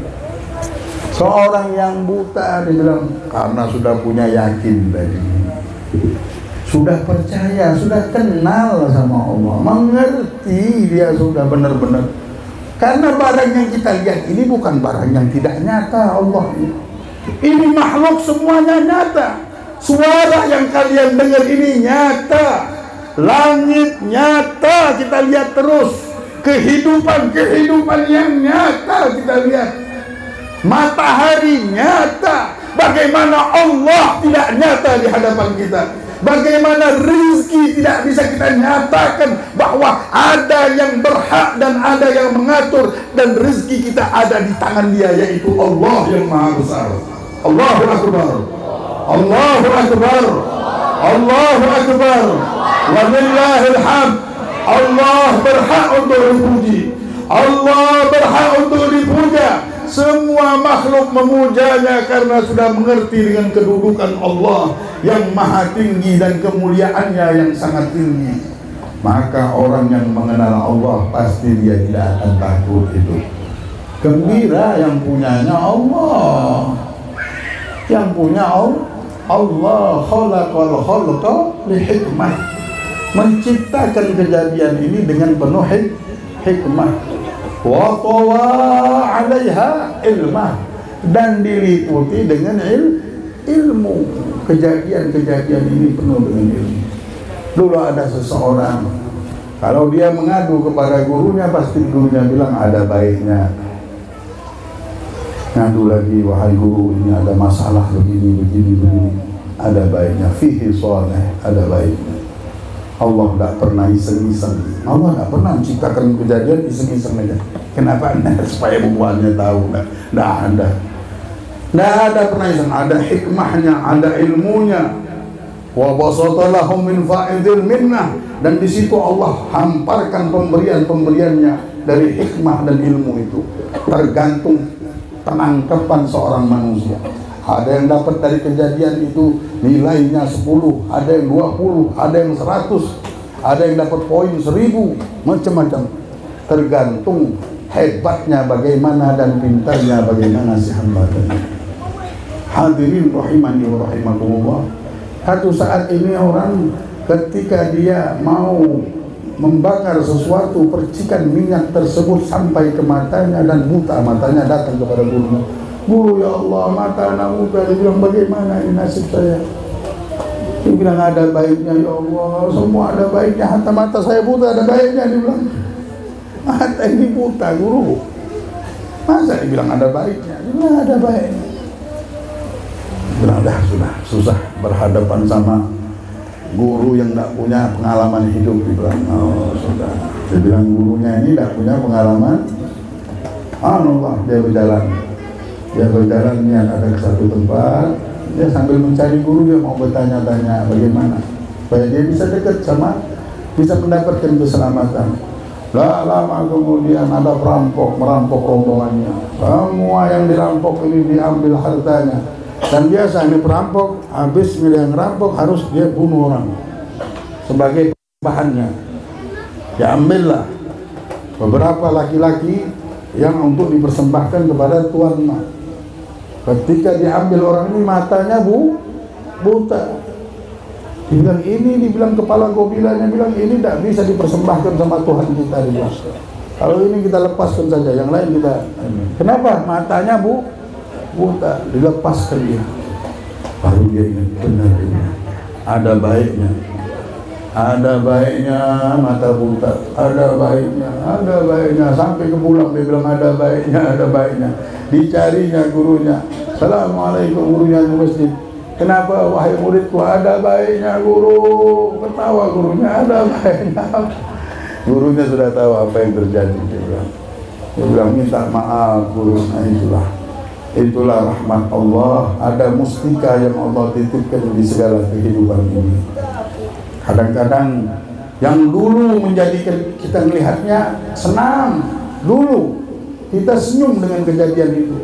Seorang yang buta, dia bilang, karena sudah punya yakin tadi, sudah percaya, sudah kenal sama Allah, mengerti, dia sudah benar-benar. Karena barang yang kita lihat ini bukan barang yang tidak nyata. Allah ini makhluk semuanya nyata. Suara yang kalian dengar ini nyata. Langit nyata, kita lihat terus. Kehidupan yang nyata kita lihat. Matahari nyata. Bagaimana Allah tidak nyata di hadapan kita? Bagaimana rizki tidak bisa kita nyatakan bahwa ada yang berhak dan ada yang mengatur, dan rizki kita ada di tangan Dia, yaitu Allah yang Maha Besar. Allahu Akbar, Allahu Akbar, Allahu Akbar, walillahil hamd. Allah berhak untuk dipuji, Allah berhak untuk dipuja. Semua makhluk memujanya karena sudah mengerti dengan kedudukan Allah yang maha tinggi dan kemuliaannya yang sangat tinggi. Maka orang yang mengenal Allah pasti dia tidak akan takut itu. Gembira yang punyanya Allah. Yang punya Allah khalaqal khalqa li hikmah. Menciptakan kejadian ini dengan penuh hikmah. Wa tawa 'alaiha ilmah, dan diliputi dengan ilmu. Kejadian-kejadian ini penuh dengan ilmu. Dulu ada seseorang, kalau dia mengadu kepada gurunya, pasti gurunya bilang ada baiknya. Ngadu lagi, wahai guru, ini ada masalah begini. Ada baiknya, fihi sholeh, ada baiknya. Allah tidak pernah iseng-iseng. Allah tidak pernah menciptakan kejadian iseng-iseng aja. Kenapa? Supaya buahnya tahu. Tidak ada. Tidak ada pernah iseng. Ada hikmahnya, ada ilmunya. Wa basata lahum min fa'idil minnah, dan di situ Allah hamparkan pemberian-pemberiannya dari hikmah dan ilmu itu. Tergantung penangkapan seorang manusia. Ada yang dapat dari kejadian itu nilainya 10, ada yang 20, ada yang 100, ada yang dapat poin 1000, macam-macam. Tergantung hebatnya bagaimana dan pintarnya bagaimana si hamba tadi. Hadirin rahimani wa rahimakumullah. Satu saat ini orang ketika dia mau membakar sesuatu, percikan minyak tersebut sampai ke matanya dan buta. Matanya datang kepada gurunya. Guru, ya Allah, mata anak buta. Dia bilang, bagaimana ini nasib saya? Dia bilang, ada baiknya ya Allah, semua ada baiknya. Hatta mata saya buta ada baiknya. Dia bilang, mata ini buta guru, masa dia bilang ada baiknya? Dia bilang ada baiknya. Dia bilang, sudah susah berhadapan sama guru yang tidak punya pengalaman hidup. Dia bilang, oh sudah. Dia bilang, gurunya ini tidak punya pengalaman. Allah, dia berjalan. Dia berjalan, niat ada ke satu tempat. Dia sambil mencari guru, dia mau bertanya-tanya bagaimana supaya dia bisa dekat sama, bisa mendapatkan keselamatan. Lama kemudian ada perampok merampok rombongannya. Semua yang dirampok ini diambil hartanya. Dan biasa ini perampok, habis yang ngerampok harus dia bunuh orang sebagai bahannya. Diambillah beberapa laki-laki yang untuk dipersembahkan kepada tuannya. Ketika diambil orang ini, matanya buta. Dibilang ini, dibilang kepala gobilanya bilang ini tidak bisa dipersembahkan sama Tuhan kita. Dibilang, kalau ini kita lepaskan saja, yang lain kita. Kenapa? Matanya buta. Dilepaskan dia. Baru dia ingat, benar ini. Ada baiknya. Ada baiknya mata buta. Ada baiknya. Sampai ke pulang dia bilang ada baiknya. Dicarinya gurunya. Assalamualaikum, gurunya di masjid. Kenapa wahai muridku? Ada baiknya guru. Ketawa gurunya, ada baiknya. Gurunya sudah tahu apa yang terjadi. Dia bilang minta maaf guru. Nah itulah rahmat Allah. Ada mustika yang Allah titipkan di segala kehidupan ini. Kadang-kadang yang dulu menjadikan kita melihatnya senang, dulu kita senyum dengan kejadian itu,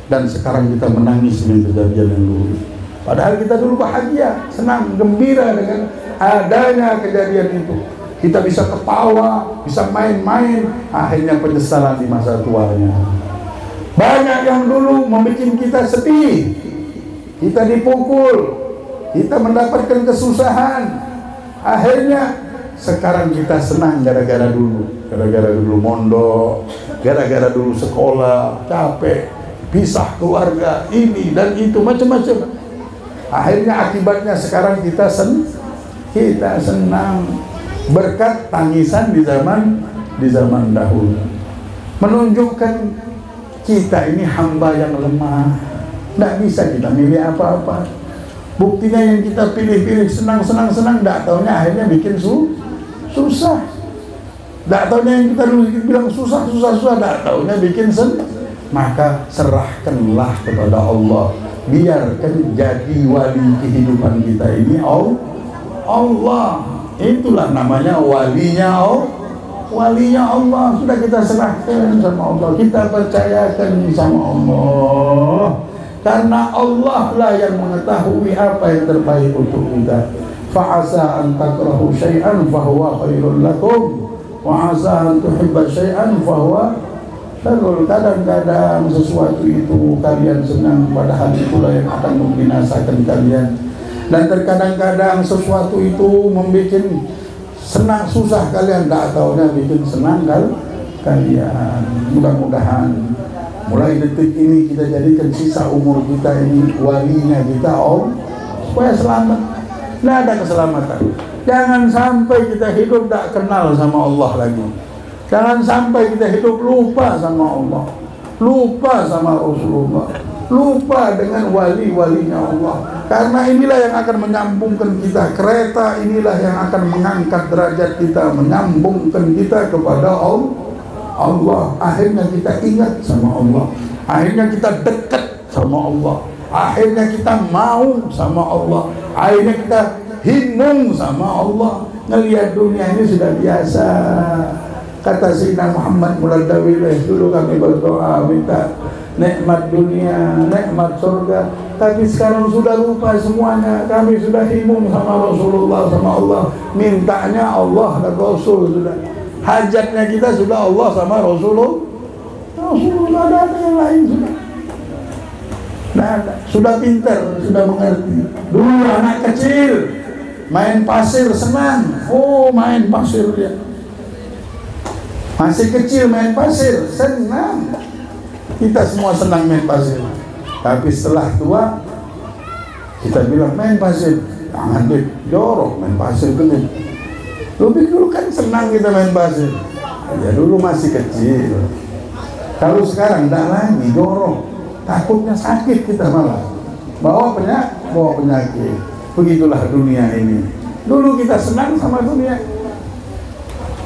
dan sekarang kita menangis dengan kejadian yang dulu. Padahal kita dulu bahagia, senang, gembira dengan adanya kejadian itu. Kita bisa ketawa, bisa main-main, akhirnya penyesalan di masa tuanya. Banyak yang dulu membuat kita sedih, kita dipukul, kita mendapatkan kesusahan. Akhirnya sekarang kita senang gara-gara dulu mondok, gara-gara dulu sekolah capek, pisah keluarga, ini dan itu macam-macam. Akhirnya akibatnya sekarang kita senang berkat tangisan di zaman dahulu. Menunjukkan kita ini hamba yang lemah, tidak bisa kita milih apa-apa. Buktinya yang kita pilih-pilih senang-senang, tidak taunya akhirnya bikin susah. Tidak taunya yang kita dulu bilang susah, tidak taunya bikin Maka serahkanlah kepada Allah. Biarkan jadi wali kehidupan kita ini Allah. Itulah namanya walinya Allah. Sudah kita serahkan sama Allah, kita percayakan sama Allah, karena Allah lah yang mengetahui apa yang terbaik untuk kita. Fa'asa an takrahu syai'an fahuwa khairul lakum wa asa an tuhibba syai'an fahuwa syarrul. Kadang-kadang sesuatu itu kalian senang, padahal itulah yang akan membinasakan kalian. Dan terkadang-kadang sesuatu itu membuat senang susah kalian, tak taunya bikin senang kalian. Mudah-mudahan mulai detik ini kita jadikan sisa umur kita ini walinya kita supaya selamat. Tidak ada keselamatan. Jangan sampai kita hidup tak kenal sama Allah lagi. Jangan sampai kita hidup lupa sama Allah, lupa sama Rasulullah, lupa dengan wali-walinya Allah. Karena inilah yang akan menyambungkan kita. Kereta inilah yang akan mengangkat derajat kita, menyambungkan kita kepada Allah. Akhirnya kita ingat sama Allah, akhirnya kita dekat sama Allah, akhirnya kita mau sama Allah, akhirnya kita himung sama Allah. Ngelihat dunia ini sudah biasa. Kata Sayyidina Muhammad Muladawi, dulu kami berdoa minta nikmat dunia, nikmat surga, tapi sekarang sudah lupa semuanya. Kami sudah himung sama Rasulullah, sama Allah, mintanya Allah dan Rasul. Sudah hajatnya kita sudah Allah sama Rasulullah, ada yang lain sudah. Nah, sudah pintar, sudah mengerti. Dulu anak kecil main pasir senang, main pasir dia. Masih kecil main pasir senang. Kita semua senang main pasir. Tapi setelah tua kita bilang main pasir, jangan deh, jorok main pasir gede. Dulu kan senang kita main pasir. Ya dulu masih kecil. Kalau sekarang tidak lagi, jorok. Takutnya sakit kita malah. Bawa penyakit. Begitulah dunia ini. Dulu kita senang sama dunia.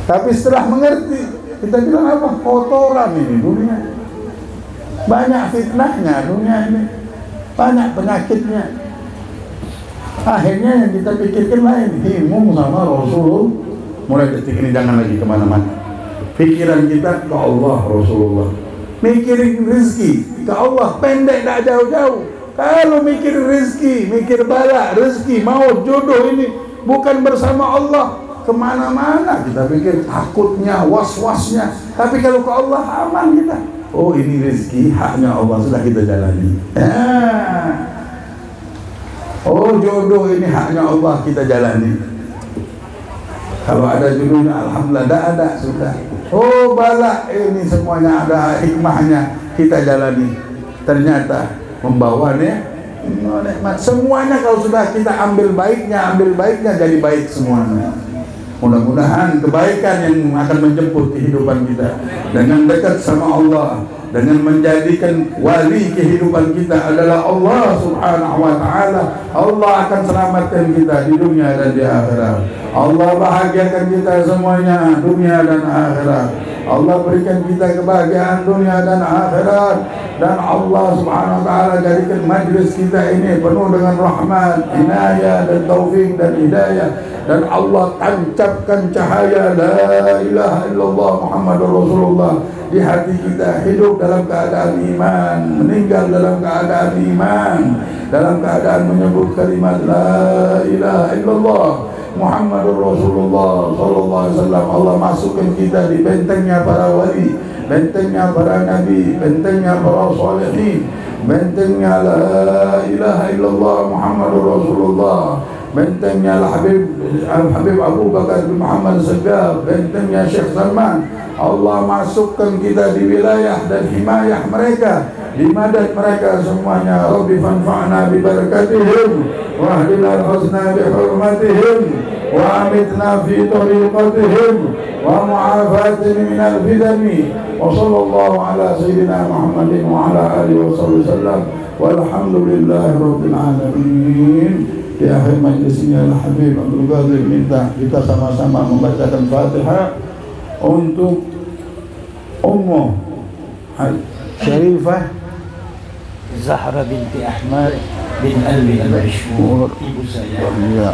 Tapi setelah mengerti, kita bilang apa? Kotoran ini dunia. Banyak fitnahnya dunia ini, banyak penyakitnya. Akhirnya yang kita pikirkan lain, himung sama Rasul. Mulai detik ini jangan lagi kemana-mana. Pikiran kita ke Allah, Rasulullah. Mikirin rezeki ke Allah, pendek tak jauh-jauh. Kalau mikir rezeki, mikir bala, rezeki, mau jodoh ini bukan bersama Allah, kemana-mana kita pikir, takutnya, was-wasnya. Tapi kalau ke Allah aman kita. Oh ini rezeki haknya Allah, sudah kita jalani. Oh jodoh ini haknya Allah, kita jalani. Kalau ada jodohnya alhamdulillah, tidak ada sudah. Oh bala ini semuanya ada hikmahnya, kita jalani. Ternyata membawa nikmat semuanya. Kalau sudah kita ambil baiknya jadi baik semuanya. Mudah-mudahan kebaikan yang akan menjemput kehidupan kita dengan dekat sama Allah, dengan menjadikan wali kehidupan kita adalah Allah Subhanahu wa ta'ala. Allah akan selamatkan kita di dunia dan di akhirat. Allah bahagiakan kita semuanya dunia dan akhirat. Allah berikan kita kebahagiaan dunia dan akhirat. Dan Allah Subhanahu wa ta'ala jadikan majlis kita ini penuh dengan rahmat, inayah dan taufik dan hidayah. Dan Allah tancapkan cahaya la ilaha illallah Muhammadur Rasulullah di hati kita, hidup dalam keadaan iman, meninggal dalam keadaan iman, dalam keadaan menyebut kalimat la ilaha illallah Muhammadur Rasulullah sallallahu alaihi wasallam. Allah masukkan kita di bentengnya para wali, bentengnya para nabi, bentengnya para salihin, bentengnya la ilaha illallah Muhammadur Rasulullah, bentengnya Al-Habib Abu Bakar bin Muhammad Segaf, bentengnya Syekh Salman. Allah masukkan kita di wilayah dan himayah mereka, di madad mereka semuanya. Rabbi fanfa'na bi barakatihim wa ahdina al-husna bi hurmatihim wa amitna fi tariqatihim wa mu'afatihim min al-fidani wa sallallahu ala sayyidina Muhammadin wa ala alihi wa sallam. walhamdulillahi rabbil alamin. Di akhir majlisnya Al-Habib Abdul Qadir minta kita sama-sama membacakan Fatihah untuk Ummu Syarifah Zahra binti Ahmad bin Alwi al-Mashhur, ibu saya. Ya.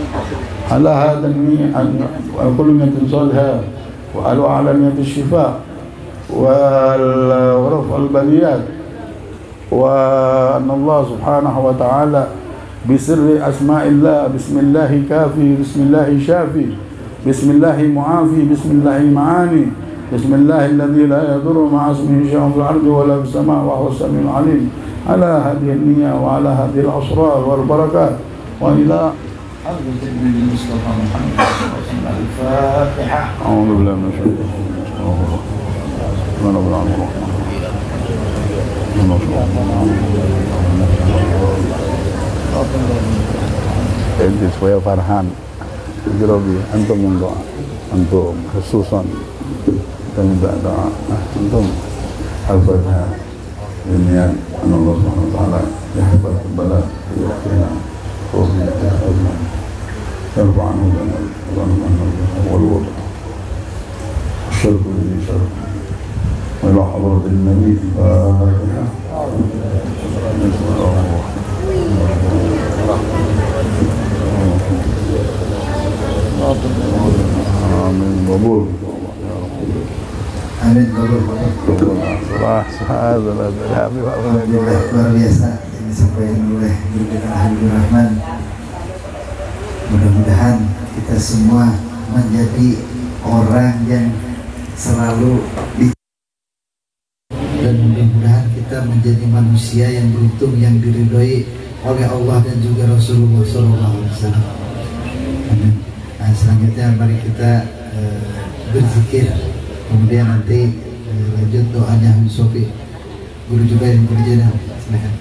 Ala hadha al-kulmiyat salha wa al-alamiyat al-shifa wa raf' al-baliyat wa anna Allah subhanahu wa ta'ala بسر أسماء الله بسم الله كافي بسم الله شافي بسم الله معافي بسم الله معاني بسم الله الذي لا يضر مع اسمه شيء في الأرض ولا في السماء وهو السميع العليم على هذه النية وعلى هذه الأسرار والبركات وإلى المصطفى محمد الفاتحة. أعوذ بالله من الشيطان الرجيم. Ini supaya Farhan Jirobi, antum yang doa, antum khususan dan minta doa, antum al-Fatihah. Ini ya Allah Subhanahu wa taala yahfaz bala yakina wa yahfaz yarfa'u lana wal wad syarq li syarq wa ila hadrat an-nabi Fatihah. Amin, kabul. Amin, kabul. Alhamdulillah, luar biasa yang disampaikan oleh Guru Habibur Rahman. Mudah-mudahan kita semua menjadi orang yang selalu dan mudah-mudahan kita menjadi manusia yang beruntung, yang diridhoi oleh Allah dan juga Rasulullah SAW. Amin. Nah, selanjutnya mari kita berzikir, kemudian nanti lanjut doanya Habib Sofi. Guru juga yang berjalan, silakan.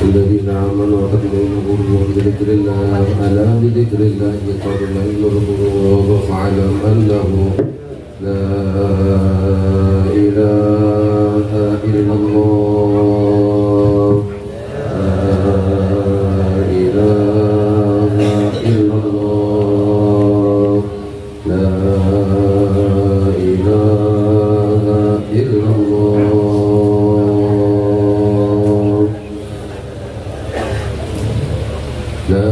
الذين آمنوا وتطمئن قلوبهم بذكر الله ألا بذكر الله تطمئن القلوب فاعلم أنه لا إله إلا الله لا إله إلا الله لا إله إلا الله لا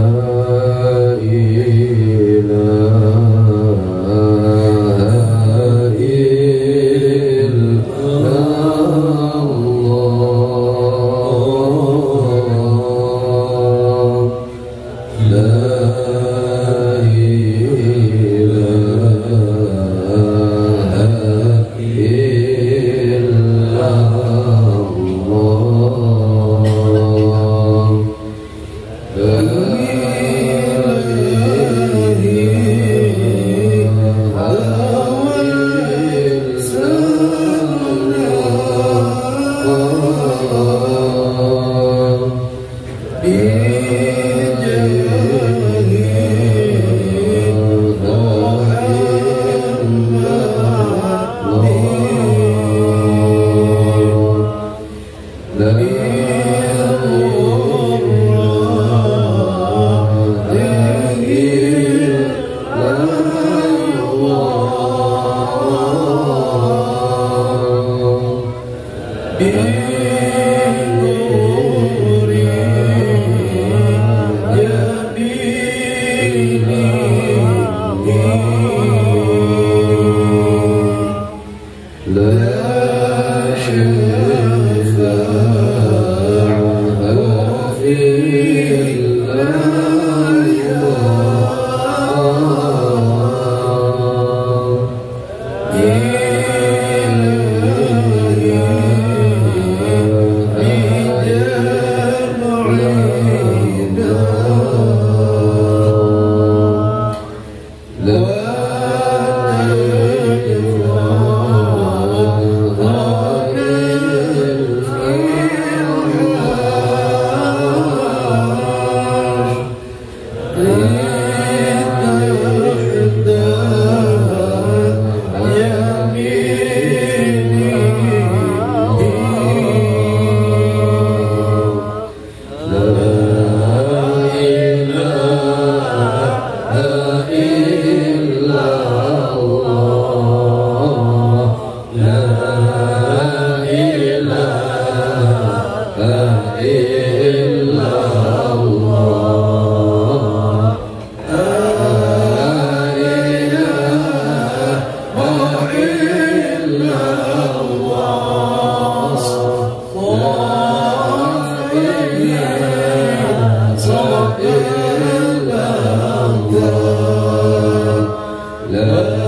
لا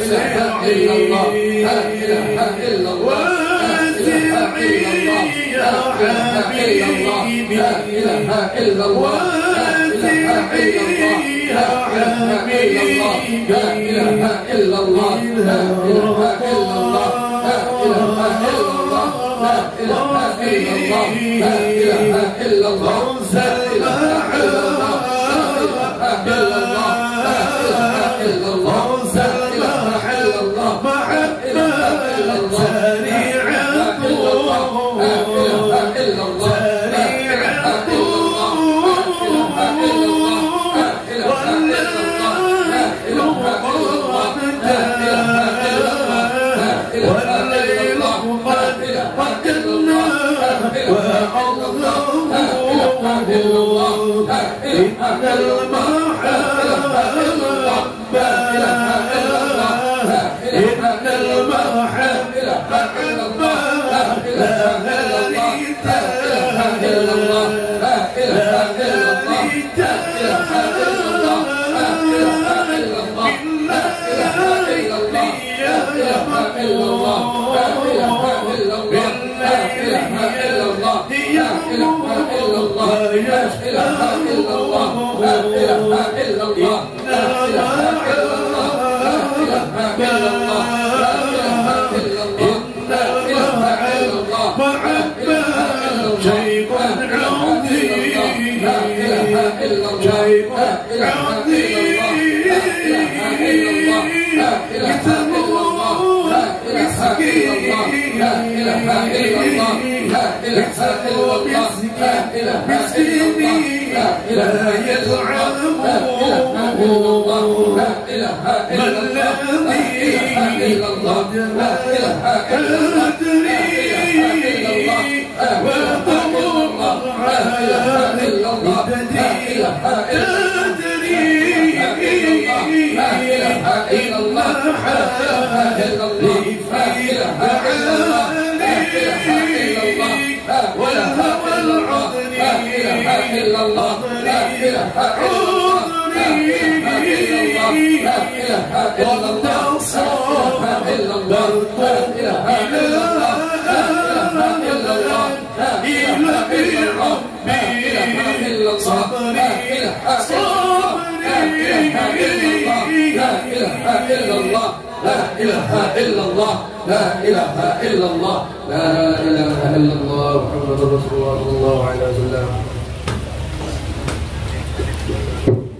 إله إلا الله لا إله إلا الله لا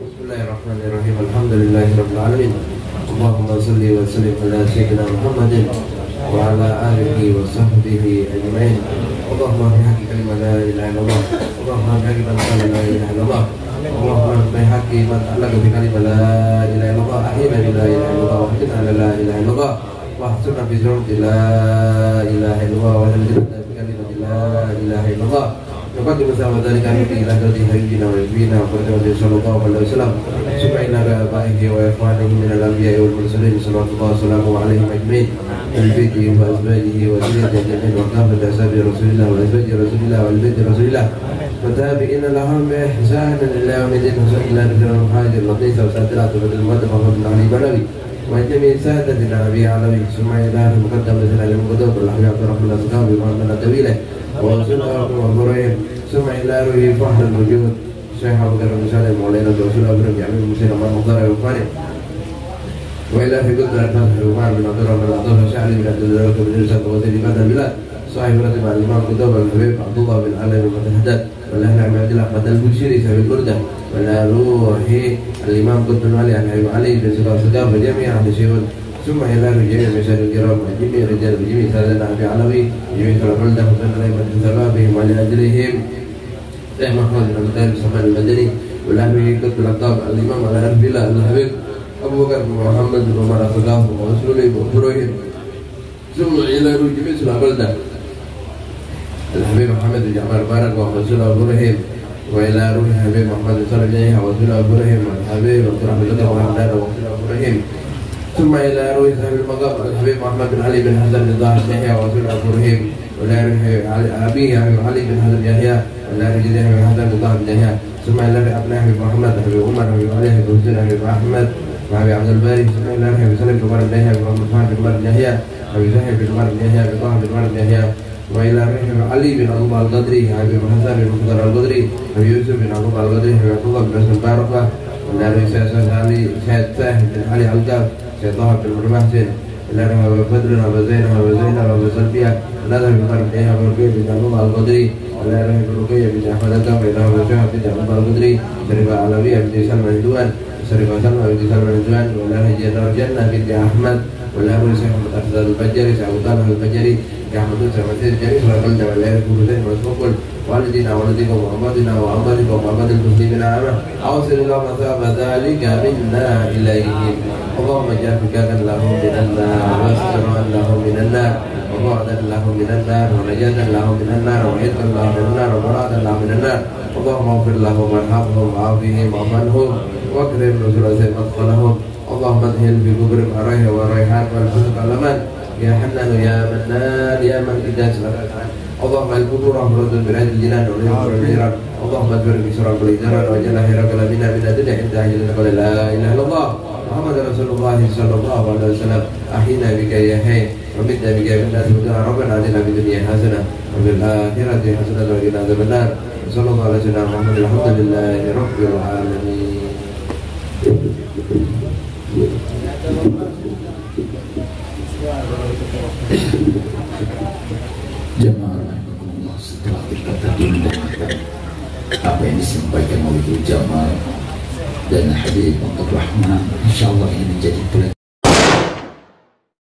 Bismillahirrahmanirrahim. Alhamdulillahirabbil alamin. Allahumma shalli wa sallim ala sayyidina Muhammadin wa ala alihi wa sahbihi ajma'in. Allahumma bihaqi kalimat la ilaha illallah. Allahumma bihaqi man qala la ilaha illallah. Allahumma bihaqi man ta'allaqa bi kalimat la ilaha illallah. Ahyina bi la ilaha illallah wa hidna ala la ilaha illallah. Wa ahsuna bi zurti la ilaha illallah wa hidna bi kalimat la ilaha illallah. Nukati bersama dari kami ila dari hayyina wa ibina wa qadra sallallahu alaihi wasallam subhana rabbihi wa ikhwanihi min al-anbiya'i wal mursalin sallallahu alaihi ajma'in al-baiti wa azwajihi wa zurriyyatihi jami'an wa kafat ashabi rasulillah wa azwaji rasulillah wa al-baiti rasulillah wa tabi'ina lahum bi ihsan ila yawmi din wa sallallahu alaihi wa hajir latif wa sadiratu bil muwaddab wa ali balawi wa jami' sadatina nabi alawi summa ila muqaddam al muqaddam al-ahya rahmatullah subhanahu wa ta'ala tawila ورسوله وبرئهم ثم إلى روحه فحر الوجود شيخ أبو بكر بن سالم وعلينا برسول أبو بكر يعمل المسير مع المختار الوفاني وإلى في قدر الفتح ومع بن عبد الله بن عطاف الشعري بن عبد الله بن إرسال وزير بعد البلاد صاحب راتب مع الإمام قدوم الحبيب عبد الله بن علي بن فتحداد ولا نعم عبد الله أحمد البشيري سبيل البردة ولا روحي الإمام قدوم علي عن علي بن سلام سلام وجميع أهل الشيوخ ثم إلى جميع مشاهد الكرام جميع رجال جميع سادنا أبي علوي جميع البلدة وبين غيبة ثوابهم ولأجلهم شيخ محمد بن عبد الرحمن المدني والأهمي قد الأطاب الإمام على أربلة الحبيب أبو بكر بن محمد بن عمر الخلاف ورسوله وبروهم ثم إلى جميع البلدة الحبيب محمد بن جعفر بارك ورسوله وبروهم وإلى روح الحبيب محمد بن صالح عليه ورسوله وبروهم والحبيب عبد الرحمن بن محمد ورسوله وبروهم ثم إلى روي صاحب المقام الحبيب محمد بن علي بن حسن بن ظاهر يحيى ورسول أبوهم ولا أبيه علي بن حسن يحيى ولا رجل بن حسن بن ظاهر يحيى ثم إلى أبناء حبيب محمد حبيب عمر حبيب علي حبيب حسين حبيب أحمد وحبيب عبد الباري ثم إلى حبيب سلم بن عمر بن يحيى ومحمد بن عمر بن يحيى حبيب زاهر بن عمر بن يحيى بن طه بن عمر بن يحيى وإلى رحم علي بن أبو القدري حبيب حسن بن مختار القدري أبي يوسف بن أبو القدري حبيب الله بن حسن بارقة dari Syed Ali Syed Fahim bin Ali Al-Gab Syed Tahab bin Murmahsin إلى رحم أبو بدر أبو زينب أبو زينب أبو سلبية إلى رحم فرميه أبو رقية بن أبو القدري إلى رحم رقية بن أحمد الدم إلى أبو شهاب بن أبو القدري شريفة علوية بن سلمى الهدوان شريفة سلمى بن سلمى الهدوان ولا هجية جنة بن أحمد ولا أبو سيد أفضل البجري سعود طالب البجري كأحمد سمسير الجريس والقلد والليل كل مسبوق والدنا والدكم وأمدنا وأمدكم وأمد المسلمين عامة أوصل اللهم ثواب ذلك منا إليهم اللهم اجعل فكاكا لهم من النار واسترا لهم من النار وبعدا لهم من النار ونجاة لهم من النار وعيدا لهم من النار وبرادا لهم من النار اللهم اغفر لهم وارحمهم وعافهم وعف عنهم واكرم نزل مدخلهم اللهم ادخل في قبرهم الريح والريحان والفسق والأمان يا حنان يا منان يا من إذا سلكت اللهم القبور أمرد براد الجنان واليوم والجيران اللهم ادبر بسرعة كل جران وجل خيرك لنا من الدنيا عند أجلنا قل لا إله إلا الله محمد رسول الله صلى الله عليه وسلم أحينا بك يا حي ومتنا بك يا الناس ودعا ربنا آتنا في الدنيا حسنة وفي الآخرة حسنة وقنا عذاب النار صلى الله على سيدنا محمد الحمد لله رب العالمين. Jemaah rahimakumullah, setelah kita tadi mendengarkan apa yang disampaikan oleh Ibu Jamal dan Habib Abdul Rahman, insyaallah ini menjadi pelajaran